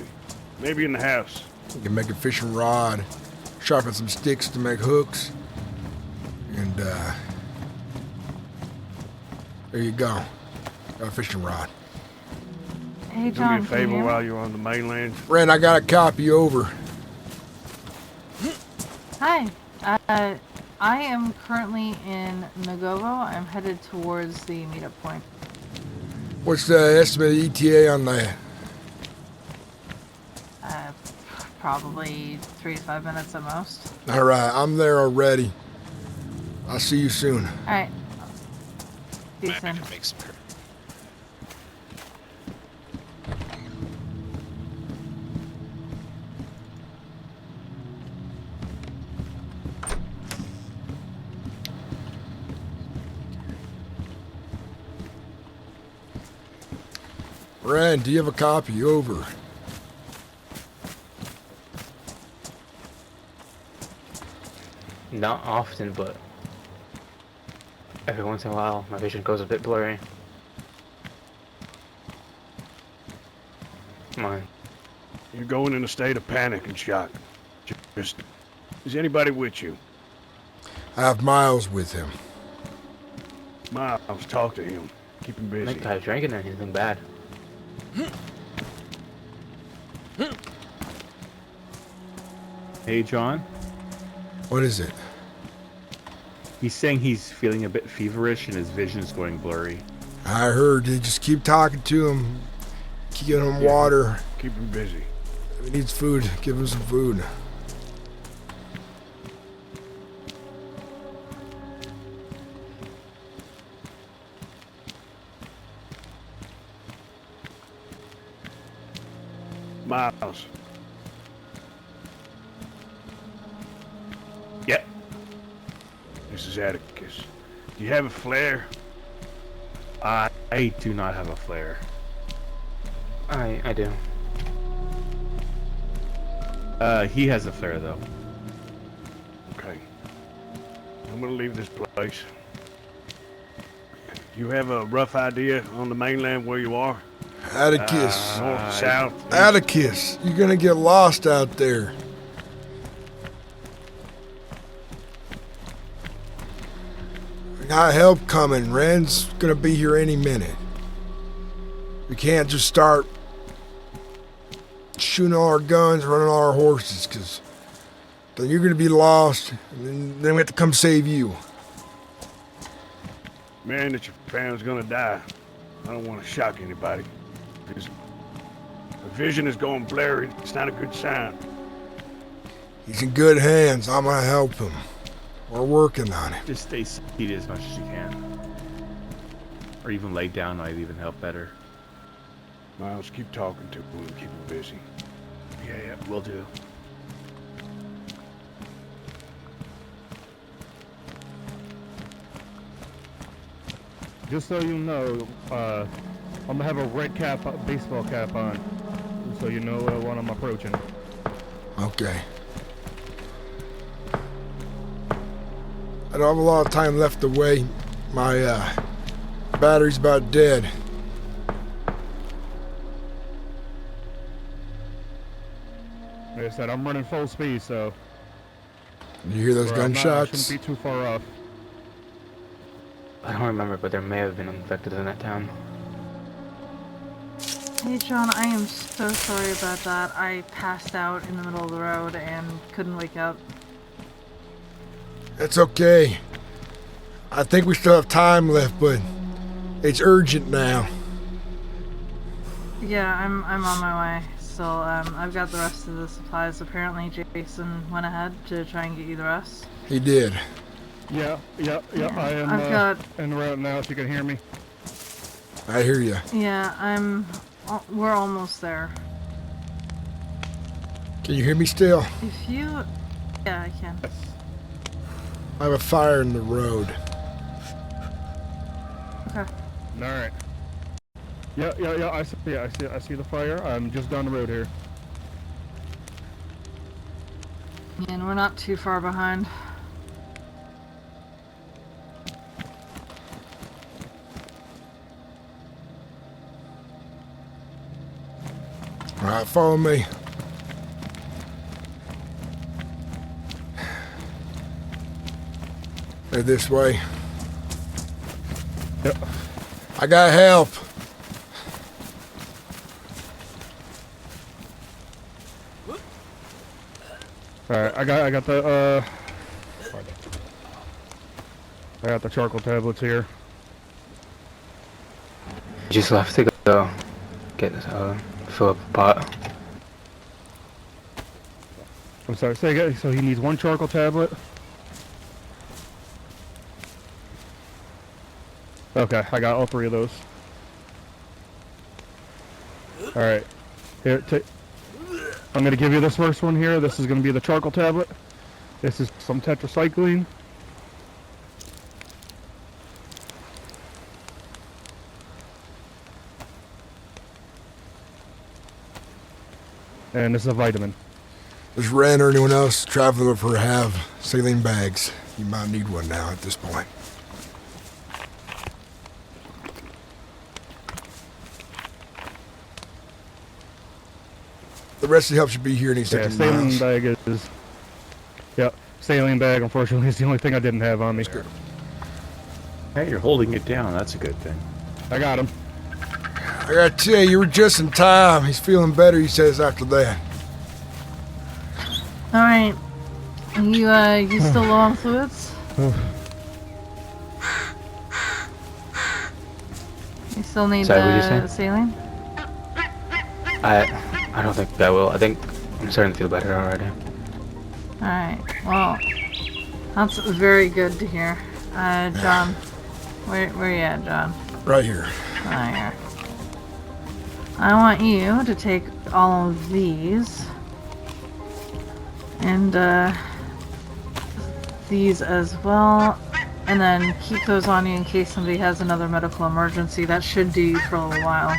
Maybe in the house.
You can make a fishing rod, sharpen some sticks to make hooks, and there you go. Got a fishing rod.
Hey,
Do me
John,
a
can you
favor
hear me?
while you're on the mainland.
Ren, I got a copy over.
Hi. I am currently in Nagovo. I'm headed towards the meetup point.
What's the estimated ETA on that?
Probably 3 to 5 minutes at most.
All right, I'm there already. I'll see you soon.
All right. See you
Maybe
soon.
to make some.
Ren, do you have a copy? Over.
Not often, but every once in a while, my vision goes a bit blurry. Mine.
You're going in a state of panic and shock. Just, is anybody with you?
I have Miles with him.
Miles, talk to him. Keep him busy.
That guy drinking anything bad.
Hey, John.
What is it?
He's saying he's feeling a bit feverish and his vision's going blurry.
I heard you just keep talking to him. Keep giving him water.
Keep him busy.
If he needs food, give him some food.
Miles.
Yep.
This is Atticus. Do you have a flare?
I do not have a flare.
I do.
He has a flare though.
Okay. I'm gonna leave this place. You have a rough idea on the mainland where you are?
Atticus.
North, south, east?
Atticus, you're gonna get lost out there. We got help coming. Ren's gonna be here any minute. We can't just start shooting all our guns, running all our horses, because then you're gonna be lost, and then we have to come save you.
Man that you found's gonna die. I don't want to shock anybody. Because the vision is going blurry. It's not a good sign.
He's in good hands. I'm gonna help him. We're working on it.
Just stay seated as much as you can. Or even lay down might even help better.
Miles, keep talking to him and keep him busy.
Yeah, will do.
Just so you know, I'm gonna have a red cap, baseball cap on, so you know when I'm approaching.
Okay. I don't have a lot of time left to wait. My battery's about dead.
Like I said, I'm running full speed, so
You hear those
I'm not- I
gunshots?
shouldn't be too far off.
I don't remember, but there may have been infected in that town.
Hey, John, I am so sorry about that. I passed out in the middle of the road and couldn't wake up.
That's okay. I think we still have time left, but it's urgent now.
Yeah, I'm on my way. Still, I've got the rest of the supplies. Apparently, Jason went ahead to try and get you the rest.
He did.
Yeah, I am
I've got.
en route now, if you can hear me.
I hear you.
Yeah, we're almost there.
Can you hear me still?
If you, yeah, I can.
I have a fire in the road.
Okay.
All right. Yeah. I see the fire. I'm just down the road here.
And we're not too far behind.
All right, follow me. Head this way.
Yep.
I got help.
Alright, I got the charcoal tablets here.
Just left to go get fill up a pot.
I'm sorry, say again. So he needs 1 charcoal tablet. Okay, I got all 3 of those. Alright. Here, I'm gonna give you this first one here. This is gonna be the charcoal tablet. This is some tetracycline. And this is a vitamin.
Does Ren or anyone else traveling with her have saline bags? You might need one now at this point. The rest of the help should be here in these
Yeah, saline bag is... Yep, saline bag, unfortunately, is the only thing I didn't have on me.
Hey, you're holding it down. That's a good thing.
I got him.
I gotta tell you, you were just in time. He's feeling better, he says, after that.
Alright. You still low on fluids? You still need
Sorry, what'd you say?
saline?
I don't think I will. I think I'm starting to feel better already.
Alright, well, that's very good to hear. John, where you at, John?
Right here.
Right here. I want you to take all of these and these as well, and then keep those on you in case somebody has another medical emergency. That should do you for a little while.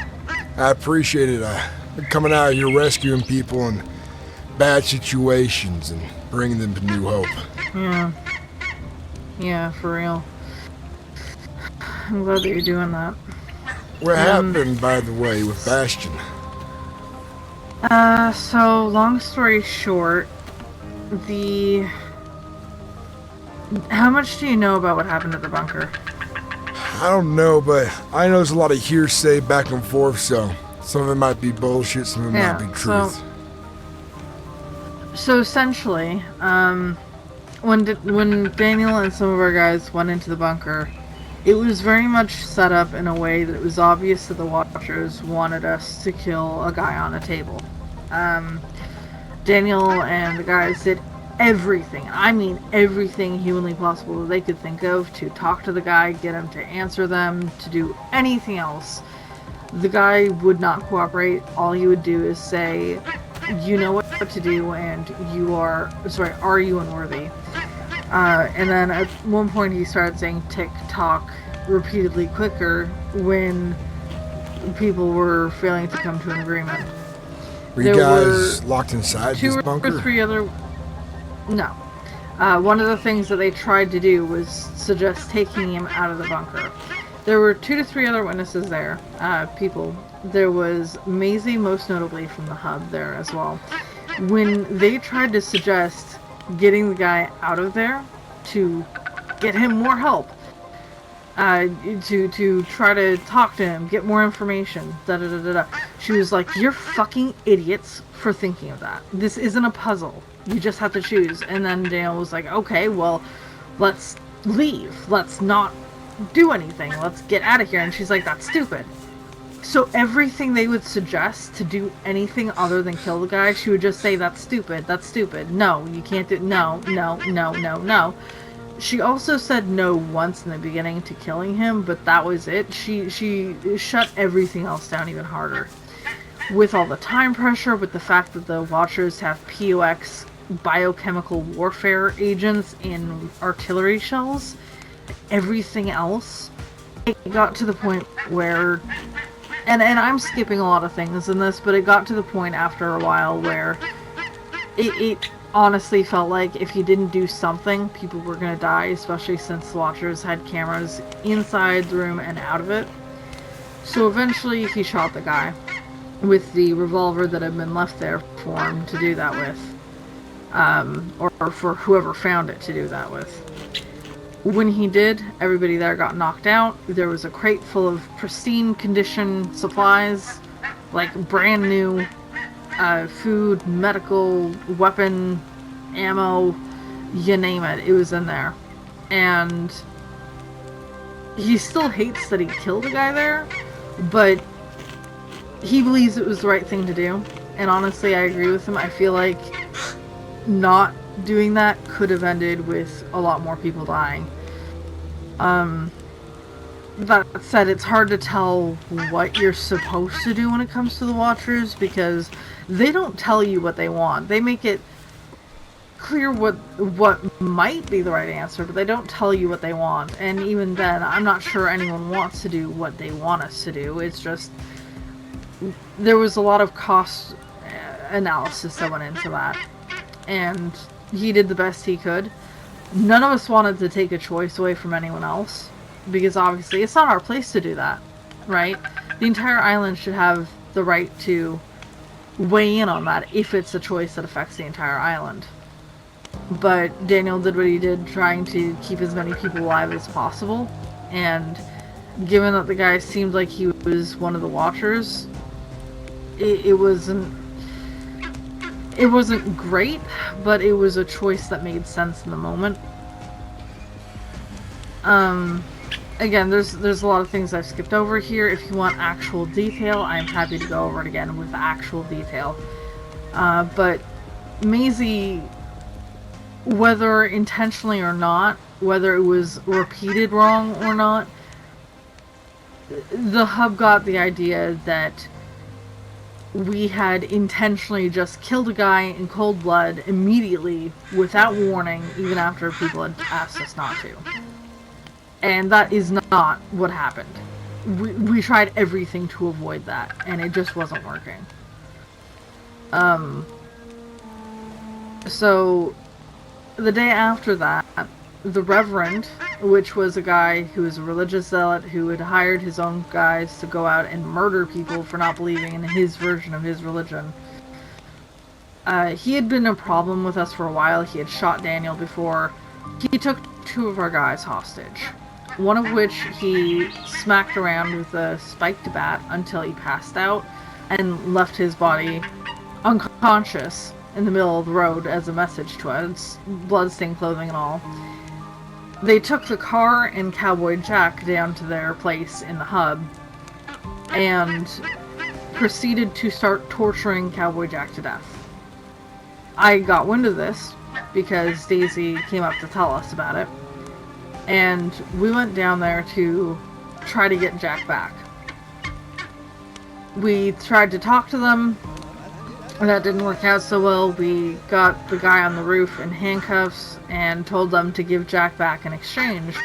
I appreciate it. I've been coming out here rescuing people in bad situations and bringing them to new hope.
Yeah. Yeah, for real. I'm glad that you're doing that.
What happened, by the way, with Bastion?
So, long story short, how much do you know about what happened at the bunker?
I don't know, but I know there's a lot of hearsay back and forth, so some of it might be bullshit, some of it might be truth.
So essentially, when Daniel and some of our guys went into the bunker, it was very much set up in a way that it was obvious that the Watchers wanted us to kill a guy on a table. Daniel and the guys did everything, I mean everything humanly possible that they could think of to talk to the guy, get him to answer them, to do anything else. The guy would not cooperate. All he would do is say, you know what to do, and are you unworthy? And then at one point he started saying tick-tock repeatedly quicker when people were failing to come to an agreement.
Were you guys locked inside this bunker?
2 or 3 other... No. One of the things that they tried to do was suggest taking him out of the bunker. There were 2 to 3 other witnesses there, people. There was Maisie, most notably from the hub there as well. When they tried to suggest getting the guy out of there to get him more help, to try to talk to him, get more information, she was like, you're fucking idiots for thinking of that. This isn't a puzzle. You just have to choose. And then Daniel was like, okay, well, let's leave. Let's not do anything. Let's get out of here. And she's like, that's stupid. So everything they would suggest to do anything other than kill the guy, she would just say, that's stupid. That's stupid. No, you can't do... No, no, no, no, no. She also said no once in the beginning to killing him, but that was it. She shut everything else down even harder. With all the time pressure, with the fact that the Watchers have POX biochemical warfare agents in artillery shells, everything else, it got to the point where, and I'm skipping a lot of things in this, but it got to the point after a while where it honestly felt like if he didn't do something, people were going to die, especially since the Watchers had cameras inside the room and out of it. So eventually he shot the guy with the revolver that had been left there for him to do that with. Or for whoever found it to do that with. When he did, everybody there got knocked out. There was a crate full of pristine condition supplies, like brand new food, medical, weapon, ammo, you name it. It was in there. And he still hates that he killed a guy there, but he believes it was the right thing to do. And honestly, I agree with him. I feel like not doing that could have ended with a lot more people dying. That said, it's hard to tell what you're supposed to do when it comes to the Watchers, because they don't tell you what they want. They make it clear what might be the right answer, but they don't tell you what they want. And even then, I'm not sure anyone wants to do what they want us to do. It's just, there was a lot of cost analysis that went into that. And he did the best he could. None of us wanted to take a choice away from anyone else, because obviously it's not our place to do that, right? The entire island should have the right to weigh in on that if it's a choice that affects the entire island. But Daniel did what he did, trying to keep as many people alive as possible, and given that the guy seemed like he was one of the Watchers, it wasn't great, but it was a choice that made sense in the moment. Again, there's a lot of things I've skipped over here. If you want actual detail, I'm happy to go over it again with actual detail. But Maisie, whether intentionally or not, whether it was repeated wrong or not, the hub got the idea that we had intentionally just killed a guy in cold blood immediately, without warning, even after people had asked us not to. And that is not what happened. We tried everything to avoid that, and it just wasn't working. So, the day after that, the Reverend, which was a guy who was a religious zealot who had hired his own guys to go out and murder people for not believing in his version of his religion. He had been a problem with us for a while. He had shot Daniel before. He took 2 of our guys hostage. One of which he smacked around with a spiked bat until he passed out and left his body unconscious in the middle of the road as a message to us, bloodstained clothing and all. They took the car and Cowboy Jack down to their place in the hub and proceeded to start torturing Cowboy Jack to death. I got wind of this because Daisy came up to tell us about it, and we went down there to try to get Jack back. We tried to talk to them, and that didn't work out so well. We got the guy on the roof in handcuffs and told them to give Jack back in exchange.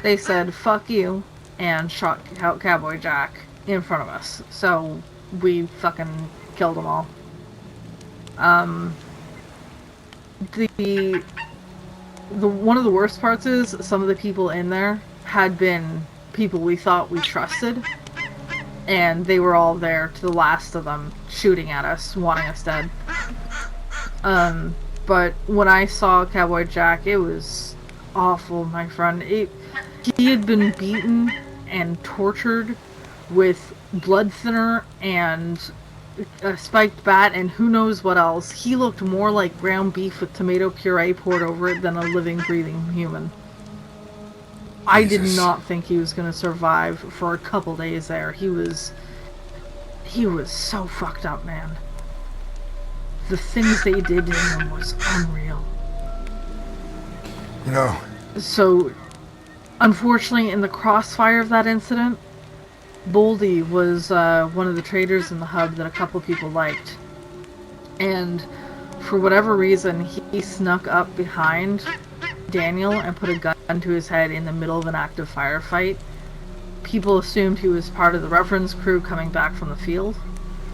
They said, "Fuck you," and shot out Cowboy Jack in front of us. So we fucking killed them all. One of the worst parts is some of the people in there had been people we thought we trusted, and they were all there to the last of them, shooting at us, wanting us dead. But when I saw Cowboy Jack, it was awful, my friend. He had been beaten and tortured with blood thinner and a spiked bat and who knows what else. He looked more like ground beef with tomato puree poured over it than a living, breathing human. I did not think he was going to survive for a couple days there. He was so fucked up, man. The things they did to him was unreal.
You know,
So, unfortunately, in the crossfire of that incident, Boldy was one of the traders in the hub that a couple people liked. And for whatever reason, he snuck up behind Daniel and put a gun to his head in the middle of an active firefight. People assumed he was part of the Reverend's crew coming back from the field,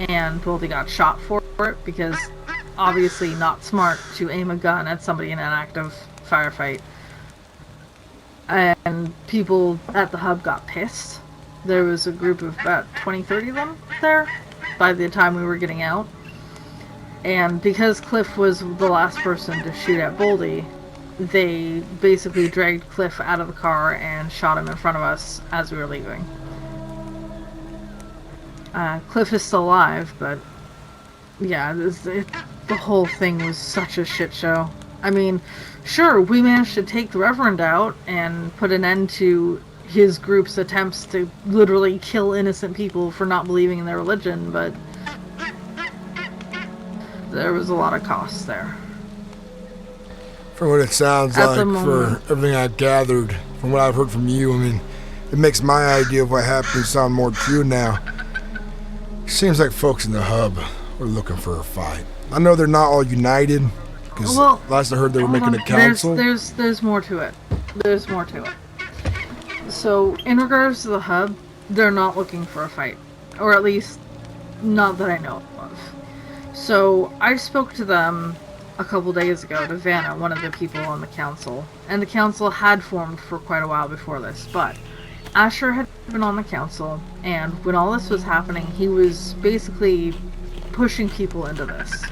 and Boldy got shot for it because obviously not smart to aim a gun at somebody in an active firefight. And people at the hub got pissed. There was a group of about 20-30 of them there by the time we were getting out. And because Cliff was the last person to shoot at Boldy, they basically dragged Cliff out of the car and shot him in front of us as we were leaving. Cliff is still alive, but yeah, the whole thing was such a shit show. I mean, sure, we managed to take the Reverend out and put an end to his group's attempts to literally kill innocent people for not believing in their religion, but there was a lot of costs there.
From what it sounds
At
like,
the
for
moment.
everything I've gathered, from what I've heard from you, I mean, it makes my idea of what happened sound more true now. Seems like folks in the hub are looking for a fight. I know they're not all united, because last I heard they were making a council.
There's more to it. There's more to it. So, in regards to the hub, they're not looking for a fight. Or at least, not that I know of. So, I spoke to them a couple days ago, to Vanna, one of the people on the council. And the council had formed for quite a while before this, but Asher had been on the council, and when all this was happening, he was basically pushing people into this.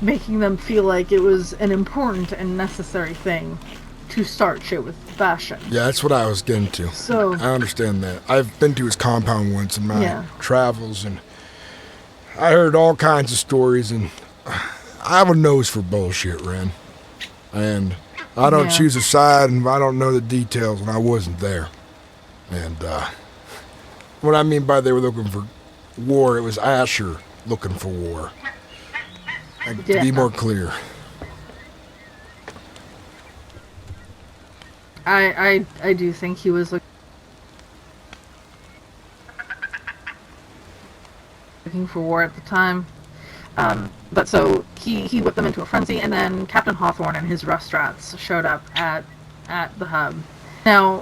Making them feel like it was an important and necessary thing to start shit with Bastion.
Yeah, that's what I was getting to.
So
I understand that. I've been to his compound once in my travels, and I heard all kinds of stories, and I have a nose for bullshit, Ren. And I don't choose a side, and I don't know the details, and I wasn't there. And what I mean by they were looking for war, it was Asher looking for war. And to be more clear.
I do think he was looking for war at the time. But so he whipped them into a frenzy, and then Captain Hawthorne and his rust rats showed up at the hub. Now,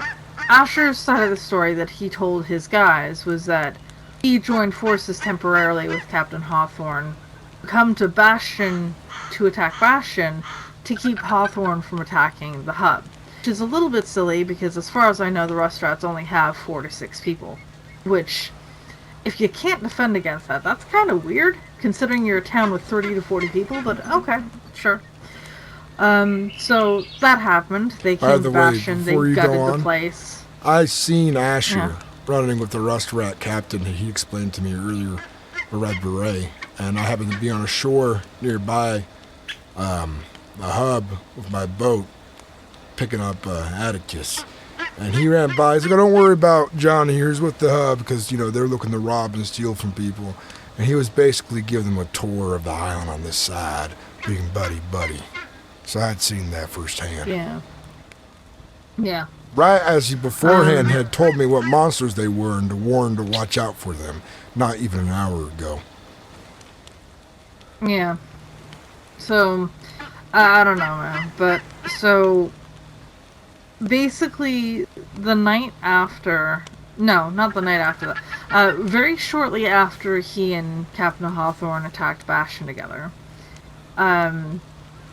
Asher's side of the story that he told his guys was that he joined forces temporarily with Captain Hawthorne, come to Bastion to attack Bastion to keep Hawthorne from attacking the hub. Which is a little bit silly because as far as I know the rust rats only have 4 to 6 people. Which, if you can't defend against that, that's kind of weird, considering you're a town with 30 to 40 people, but okay, sure. So that happened. They came to Bastion, they gutted the place.
I seen Asher running with the Rust Rat captain that he explained to me earlier, a Red Beret, and I happened to be on a shore nearby the hub with my boat picking up Atticus. And he ran by. He's like, don't worry about Johnny. Here's with the hub because, you know, they're looking to rob and steal from people. And he was basically giving them a tour of the island on this side, being buddy-buddy. So I'd seen that firsthand.
Yeah. Yeah.
Right as he beforehand had told me what monsters they were and to warn to watch out for them, not even an hour ago.
Yeah. So, I don't know, man. But, so, basically, the night after... No, not the night after that. Very shortly after he and Captain Hawthorne attacked Bastion together,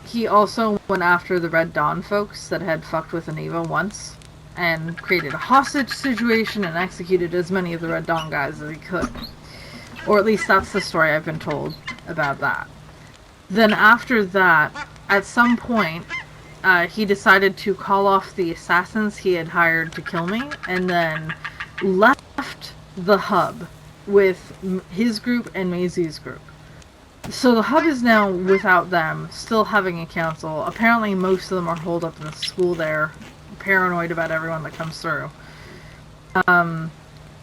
he also went after the Red Dawn folks that had fucked with Aniva once, and created a hostage situation and executed as many of the Red Dawn guys as he could. Or at least that's the story I've been told about that. Then after that, at some point, he decided to call off the assassins he had hired to kill me, and then left the hub with his group and Maisie's group. So the hub is now without them, still having a council. Apparently most of them are holed up in the school there, paranoid about everyone that comes through.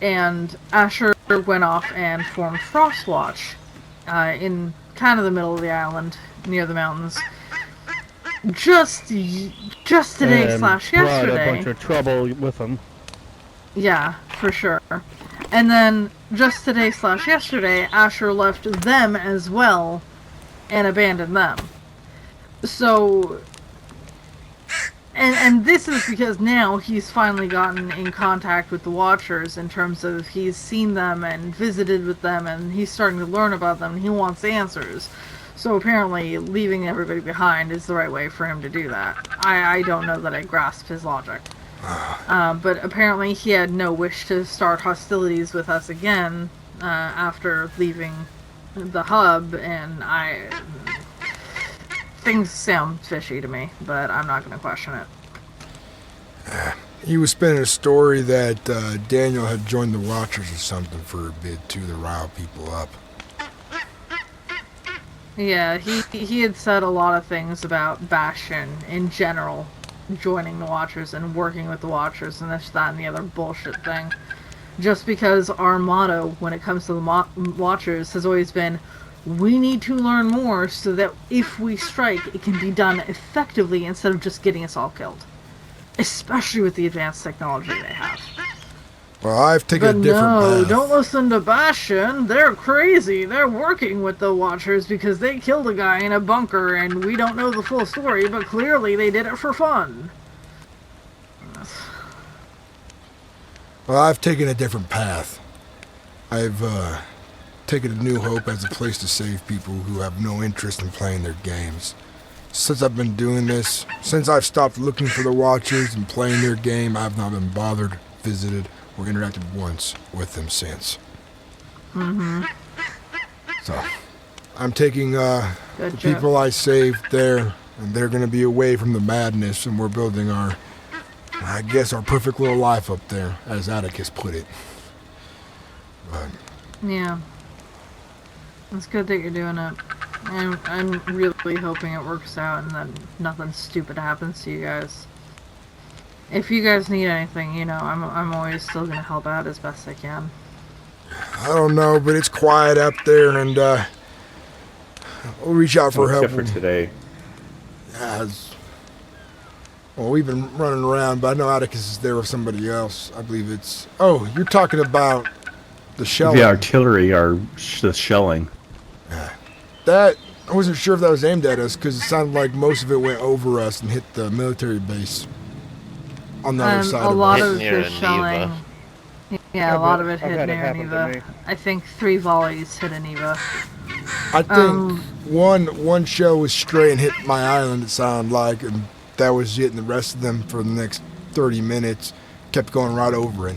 And Asher went off and formed Frostwatch in kind of the middle of the island, near the mountains. Just today slash yesterday.
Brought a bunch of trouble with them.
Yeah, for sure. And then just today slash yesterday, Asher left them as well and abandoned them. So, and this is because now he's finally gotten in contact with the Watchers in terms of he's seen them and visited with them and he's starting to learn about them and he wants answers. So apparently leaving everybody behind is the right way for him to do that. I don't know that I grasp his logic. But apparently he had no wish to start hostilities with us again after leaving the hub, and things sound fishy to me, but I'm not going to question it.
He was spinning a story that Daniel had joined the Watchers or something for a bit too to rile people up.
Yeah, he had said a lot of things about Bastion in general joining the Watchers and working with the Watchers and this, that, and the other bullshit thing. Just because our motto when it comes to the Watchers has always been, we need to learn more so that if we strike, it can be done effectively instead of just getting us all killed. Especially with the advanced technology they have.
Well, I've taken a different path.
Don't listen to Bastion. They're crazy. They're working with the Watchers because they killed a guy in a bunker and we don't know the full story, but clearly they did it for fun.
Well, I've taken a different path. I've taken a New Hope as a place to save people who have no interest in playing their games. Since I've been doing this, since I've stopped looking for the Watchers and playing their game, I've not been bothered, visited, or interacted once with them since.
Mm-hmm.
So, I'm taking the people I saved there, and they're going to be away from the madness, and we're building our perfect little life up there, as Atticus put it. But,
yeah. It's good that you're doing it. I'm really hoping it works out and that nothing stupid happens to you guys. If you guys need anything, you know, I'm always still gonna help out as best I can.
I don't know, but it's quiet up there, and we'll reach out for help.
Except for today.
Yeah, well, we've been running around, but I know Atticus is there with somebody else. I believe it's... Oh, you're talking about the shelling.
The artillery are the shelling.
That... I wasn't sure if that was aimed at us, because it sounded like most of it went over us and hit the military base on the other side
a
of
lot
us.
of the shelling... Yeah, a lot of it hit near Neva. I think 3 volleys hit Neva.
I think one shell was stray and hit my island, it sounded like, and that was it, and the rest of them for the next 30 minutes kept going right over it.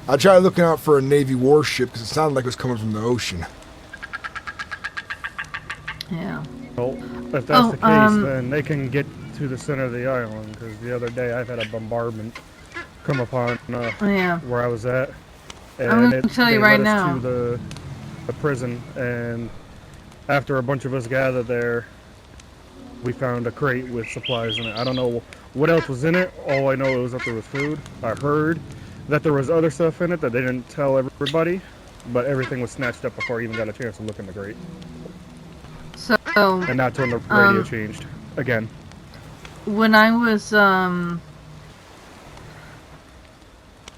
I tried looking out for a Navy warship because it sounded like it was coming from the ocean.
Yeah.
Well, if that's the case, then they can get to the center of the island, because the other day I've had a bombardment come upon where I was at. And
I'm going to tell you right now.
To the prison, and after a bunch of us gathered there, we found a crate with supplies in it. I don't know what else was in it. All I know is that there was food. I heard that there was other stuff in it that they didn't tell everybody, but everything was snatched up before I even got a chance to look in the crate.
So,
and that's when the radio changed again.
When I was, at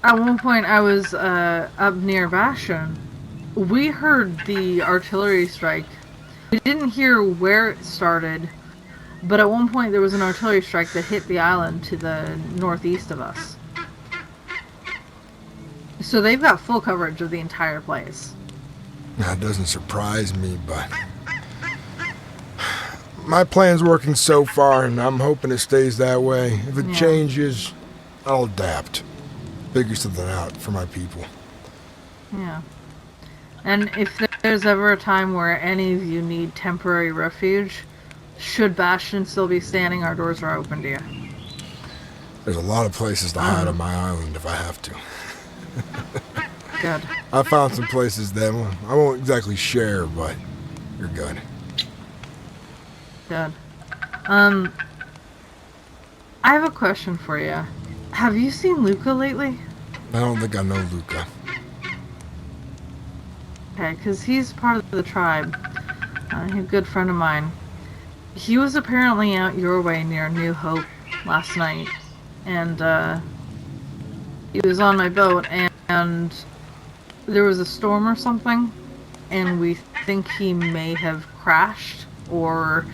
one point I was up near Bastion. We heard the artillery strike. We didn't hear where it started, but at one point there was an artillery strike that hit the island to the northeast of us. So they've got full coverage of the entire place.
That doesn't surprise me, but my plan's working so far, and I'm hoping it stays that way. If it changes, I'll adapt. Figure something out for my people.
Yeah. And if there's ever a time where any of you need temporary refuge, should Bastion still be standing, our doors are open to you.
There's a lot of places to hide on my island if I have to.
Good.
I found some places that I won't exactly share, but you're good.
Good. I have a question for you. Have you seen Luca lately?
I don't think I know Luca.
Okay, because he's part of the tribe. He's a good friend of mine. He was apparently out your way near New Hope last night, and he was on my boat, and there was a storm or something, and we think he may have crashed or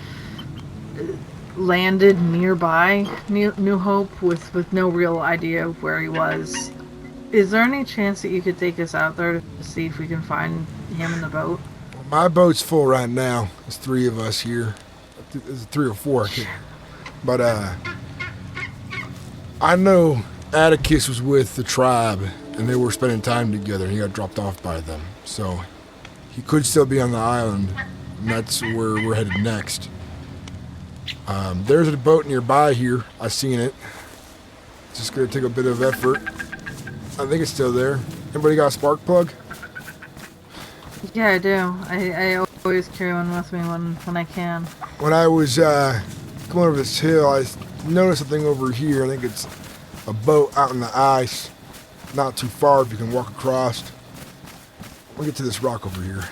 landed nearby New Hope with no real idea of where he was. Is there any chance that you could take us out there to see if we can find him in the boat?
Well, my boat's full right now. There's 3 of us here. There's 3 or 4. But I know Atticus was with the tribe, and they were spending time together, and he got dropped off by them. So he could still be on the island, and that's where we're headed next. There's a boat nearby here. I seen it. It's just gonna take a bit of effort. I think it's still there. Anybody got a spark plug?
Yeah, I do. I always carry one with me when I can.
When I was going over this hill, I noticed something over here. I think it's a boat out in the ice, not too far if you can walk across. We'll get to this rock over here.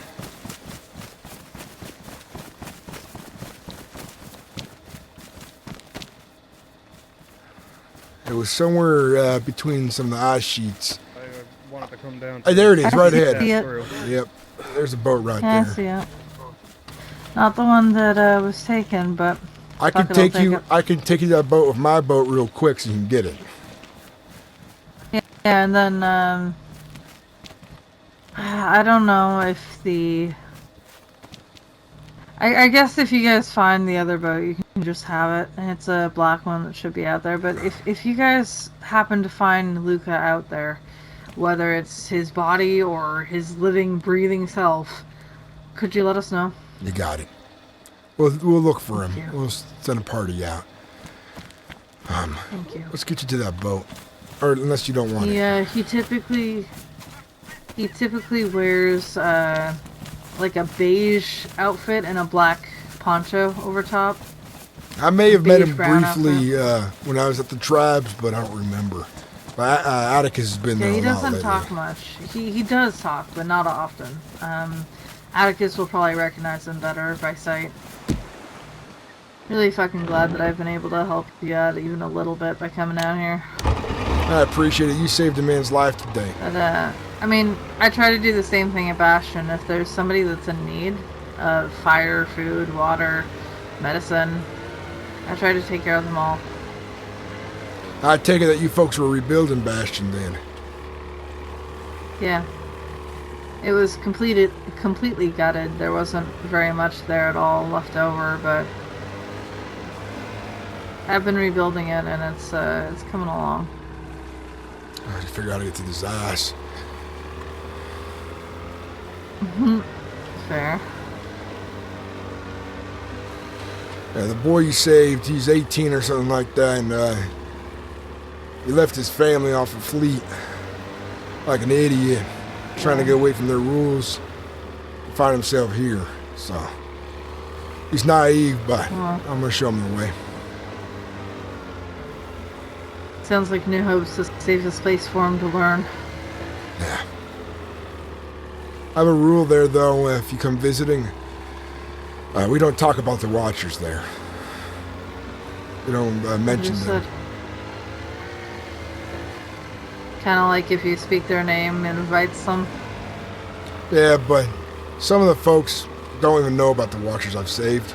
It was somewhere between some of the ice sheets.
I wanted to come down.
Hey, there it is, right ahead.
See it.
Yep, there's a boat right
Yeah, I
there.
see it. Not the one that was taken, but
I can
fuck it, I'll
take
take
you.
it.
I can take you to that boat with my boat real quick, so you can get it.
Yeah, and then I don't know if the. I guess if you guys find the other boat, you can just have it, and it's a black one that should be out there. But if you guys happen to find Luca out there, whether it's his body or his living, breathing self, could you let us know?
You got it. We'll look for him.
Thank you.
We'll send a party out.
Thank you.
Let's get you to that boat, or unless you don't want it.
Yeah, he typically wears like a beige outfit and a black poncho over top.
I may have met him
beige brown
briefly when I was at the tribes, but I don't remember. But Atticus has been
Yeah,
there
he
a lot
doesn't
lately.
talk much. He does talk, but not often. Atticus will probably recognize him better by sight. Really fucking glad that I've been able to help you out even a little bit by coming out here.
I appreciate it. You saved a man's life today.
But I mean, I try to do the same thing at Bastion. If there's somebody that's in need of fire, food, water, medicine, I try to take care of them all.
I take it that you folks were rebuilding Bastion then.
Yeah. It was completely gutted. There wasn't very much there at all left over, but I've been rebuilding it, and it's coming along.
I have to figure out how to get to this ice.
Fair.
Yeah, the boy you saved, he's 18 or something like that, and he left his family off a fleet like an idiot, trying to get away from their rules, and find himself here. So he's naive, but I'm gonna show him the way.
Sounds like New Hope's the safest place for him to learn.
Yeah. I have a rule there, though. If you come visiting, we don't talk about the Watchers there. We don't mention them.
Kind of like if you speak their name and invite some.
Yeah, but some of the folks don't even know about the Watchers I've saved,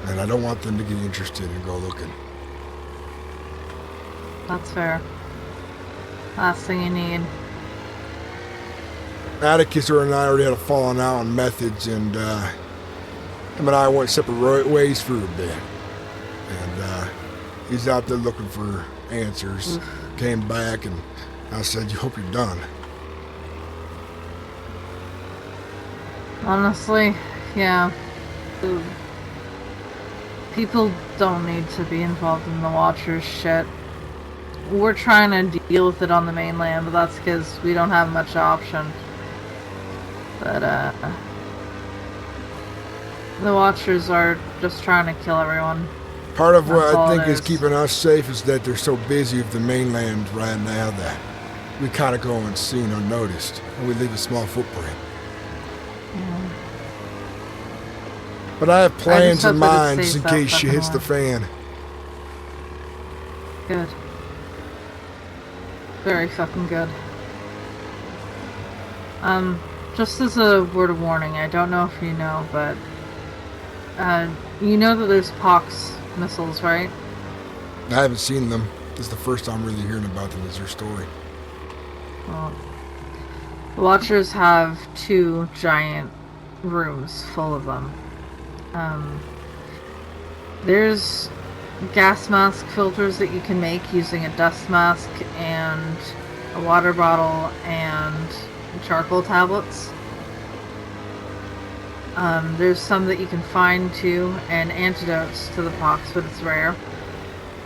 and I don't want them to get interested and go looking.
That's fair. Last thing you need.
Atticus and I already had a falling out on methods, and him and I went separate ways for a bit. And he's out there looking for answers. Came back, and I said, "You hope you're done."
Honestly, yeah. People don't need to be involved in the Watchers shit. We're trying to deal with it on the mainland, but that's because we don't have much option. But, the Watchers are just trying to kill everyone.
Part of what
That's all
I
it
think is
is.
keeping us safe is that they're so busy with the mainland right now that we kind of go unseen, unnoticed, and we leave a small footprint. But I have plans
hope
in
that it
mind
stays
just in
that
case she
fucking
hits the
way.
fan.
Good. Very fucking good. Just as a word of warning, I don't know if you know, but you know that there's Pox missiles, right?
I haven't seen them. This is the first time really hearing about them. Is their story?
Well, the Watchers have 2 giant rooms full of them. There's gas mask filters that you can make using a dust mask and a water bottle and charcoal tablets. There's some that you can find too, and antidotes to the pox, but it's rare.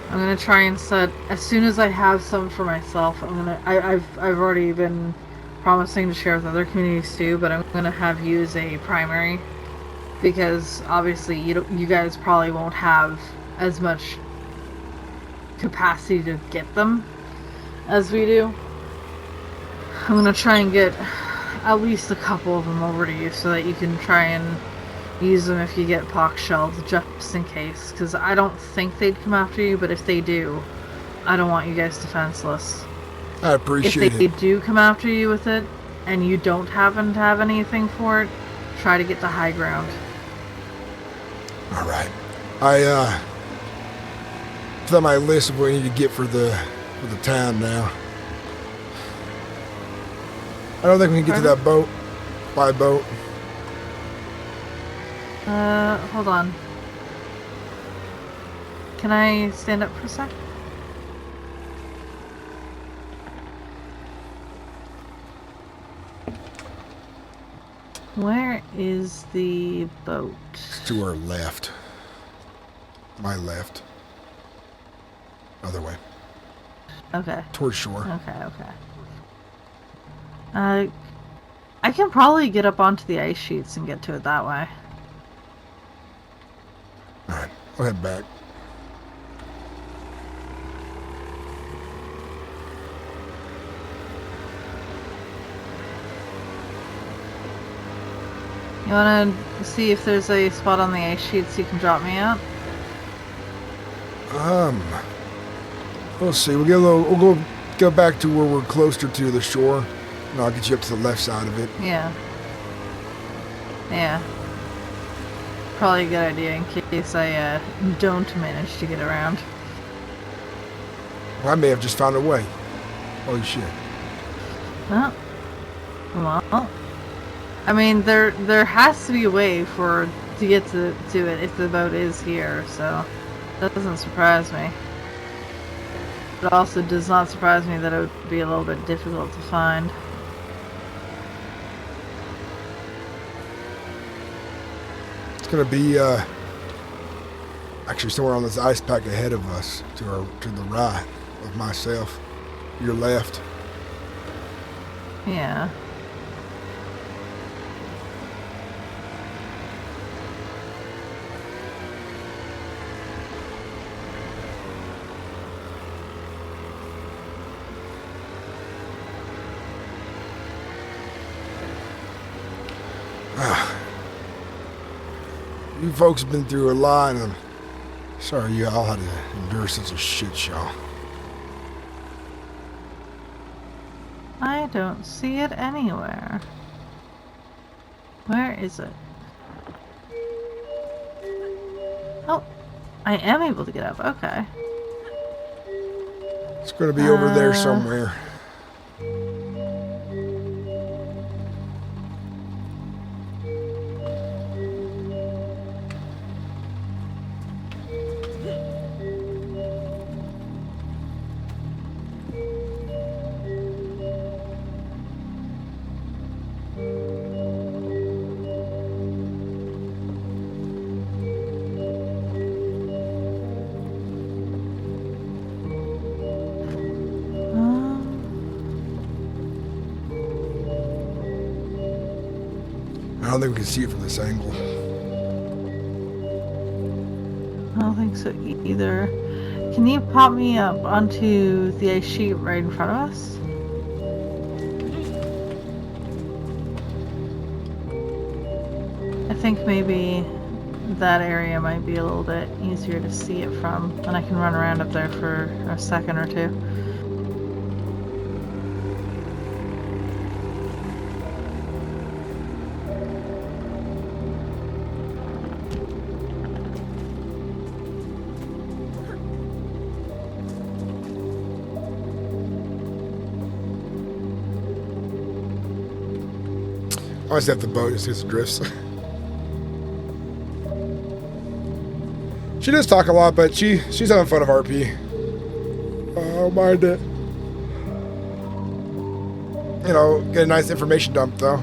I'm gonna try and set, as soon as I have some for myself, I've already been promising to share with other communities too, but I'm gonna have you as a primary, because obviously you guys probably won't have as much capacity to get them as we do. I'm gonna try and get at least a couple of them over to you so that you can try and use them if you get pox shells, just in case, because I don't think they'd come after you, but if they do, I don't want you guys defenseless.
I appreciate
If they do come after you with it, and you don't happen to have anything for it, try to get the high ground.
Alright. It's on my list of what I need to get for the town now. I don't think we can get to that boat. By boat.
Hold on. Can I stand up for a sec? Where is the boat?
It's to our left. My left. Other way.
Okay.
Towards shore.
Okay. I can probably get up onto the ice sheets and get to it that way.
Alright, I'll head back.
You wanna see if there's a spot on the ice sheets you can drop me at?
We'll see. We'll go back to where we're closer to the shore, and I'll get you up to the left side of it.
Yeah. Probably a good idea in case I don't manage to get around.
Well, I may have just found a way. Holy shit.
Well, I mean, there has to be a way to get to it if the boat is here, so that doesn't surprise me. It also does not surprise me that it would be a little bit difficult to find.
It's gonna be actually somewhere on this ice pack ahead of us, to the right of myself, your left.
Yeah.
You folks have been through a lot, and I'm sorry you all had to endure such a shit show.
I don't see it anywhere. Where is it? Oh, I am able to get up. Okay.
It's gonna be over there somewhere. I don't think we can see it from this angle.
I don't think so either. Can you pop me up onto the ice sheet right in front of us? I think maybe that area might be a little bit easier to see it from, and I can run around up there for a second or two.
I always have the boat just gets drifts. She does talk a lot, but she's having fun of RP. Oh, mind it. You know, get a nice information dump though.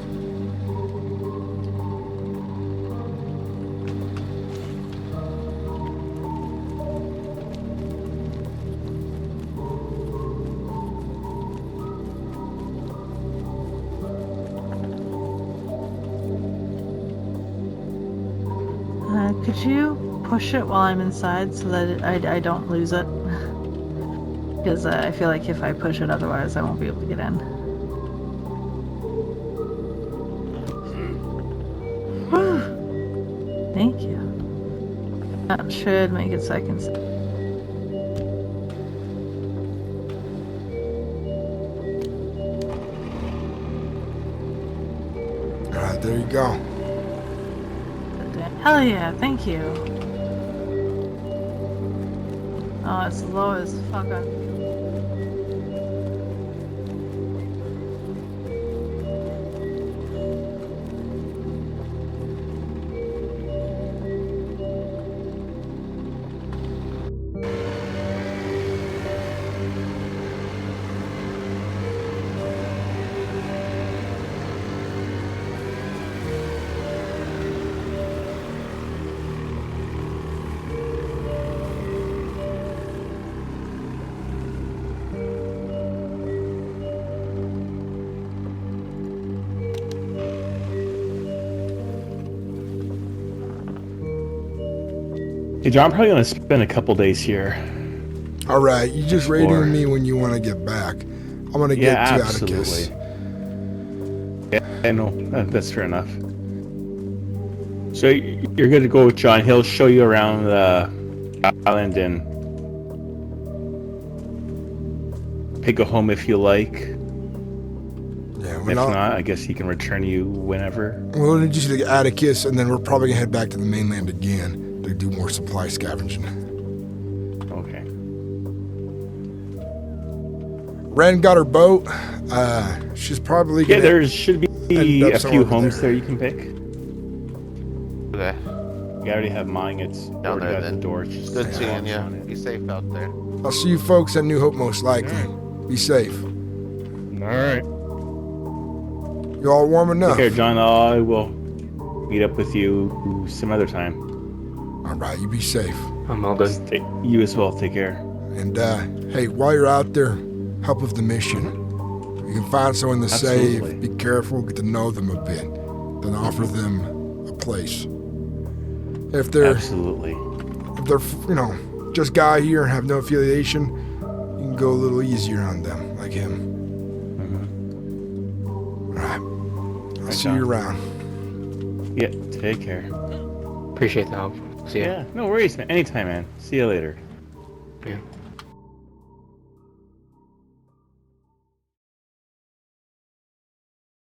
Could you push it while I'm inside so that I don't lose it? Because I feel like if I push it, otherwise I won't be able to get in. Whew. Thank you. That should make it so I can.
Alright, there you go.
Hell yeah, thank you. Oh, it's low as fuck on.
Hey, John, I'm probably going to spend a couple days here.
Alright, you just radio
Or-
me when you want to get back. I'm going to get
Yeah,
to
absolutely.
Atticus.
Yeah, no, that's fair enough. So you're good to go with John. He'll show you around the island and pick a home if you like.
Yeah,
If not, I guess he can return you whenever.
we'll introduce you to Atticus, and then we're probably going to head back to the mainland again to do more supply scavenging.
Okay.
Ren got her boat. She's probably
Yeah,
going
there should be
end up
a
somewhere
few
over
homes
there.
there you can pick.
Okay.
I already have mine. It's
Down
already
there
got the
then.
door. It's just
Good
the
seeing
locks
you.
on it.
Be safe out there.
I'll see you folks at New Hope most likely. Be safe.
Alright.
You all warm enough?
Take care, John. I will meet up with you some other time.
Alright, you be safe.
I'm all good.
You as well. Take care.
And hey, while you're out there, help with the mission. If you can find someone to
Absolutely.
save, be careful, get to know them a bit, then offer them a place. If they're
Absolutely.
just guy here and have no affiliation, you can go a little easier on them, like him. Alright. I'll see you around.
Yeah, take care.
Appreciate the help. See ya.
Yeah, no worries, man. Anytime, man. See you later.
Yeah.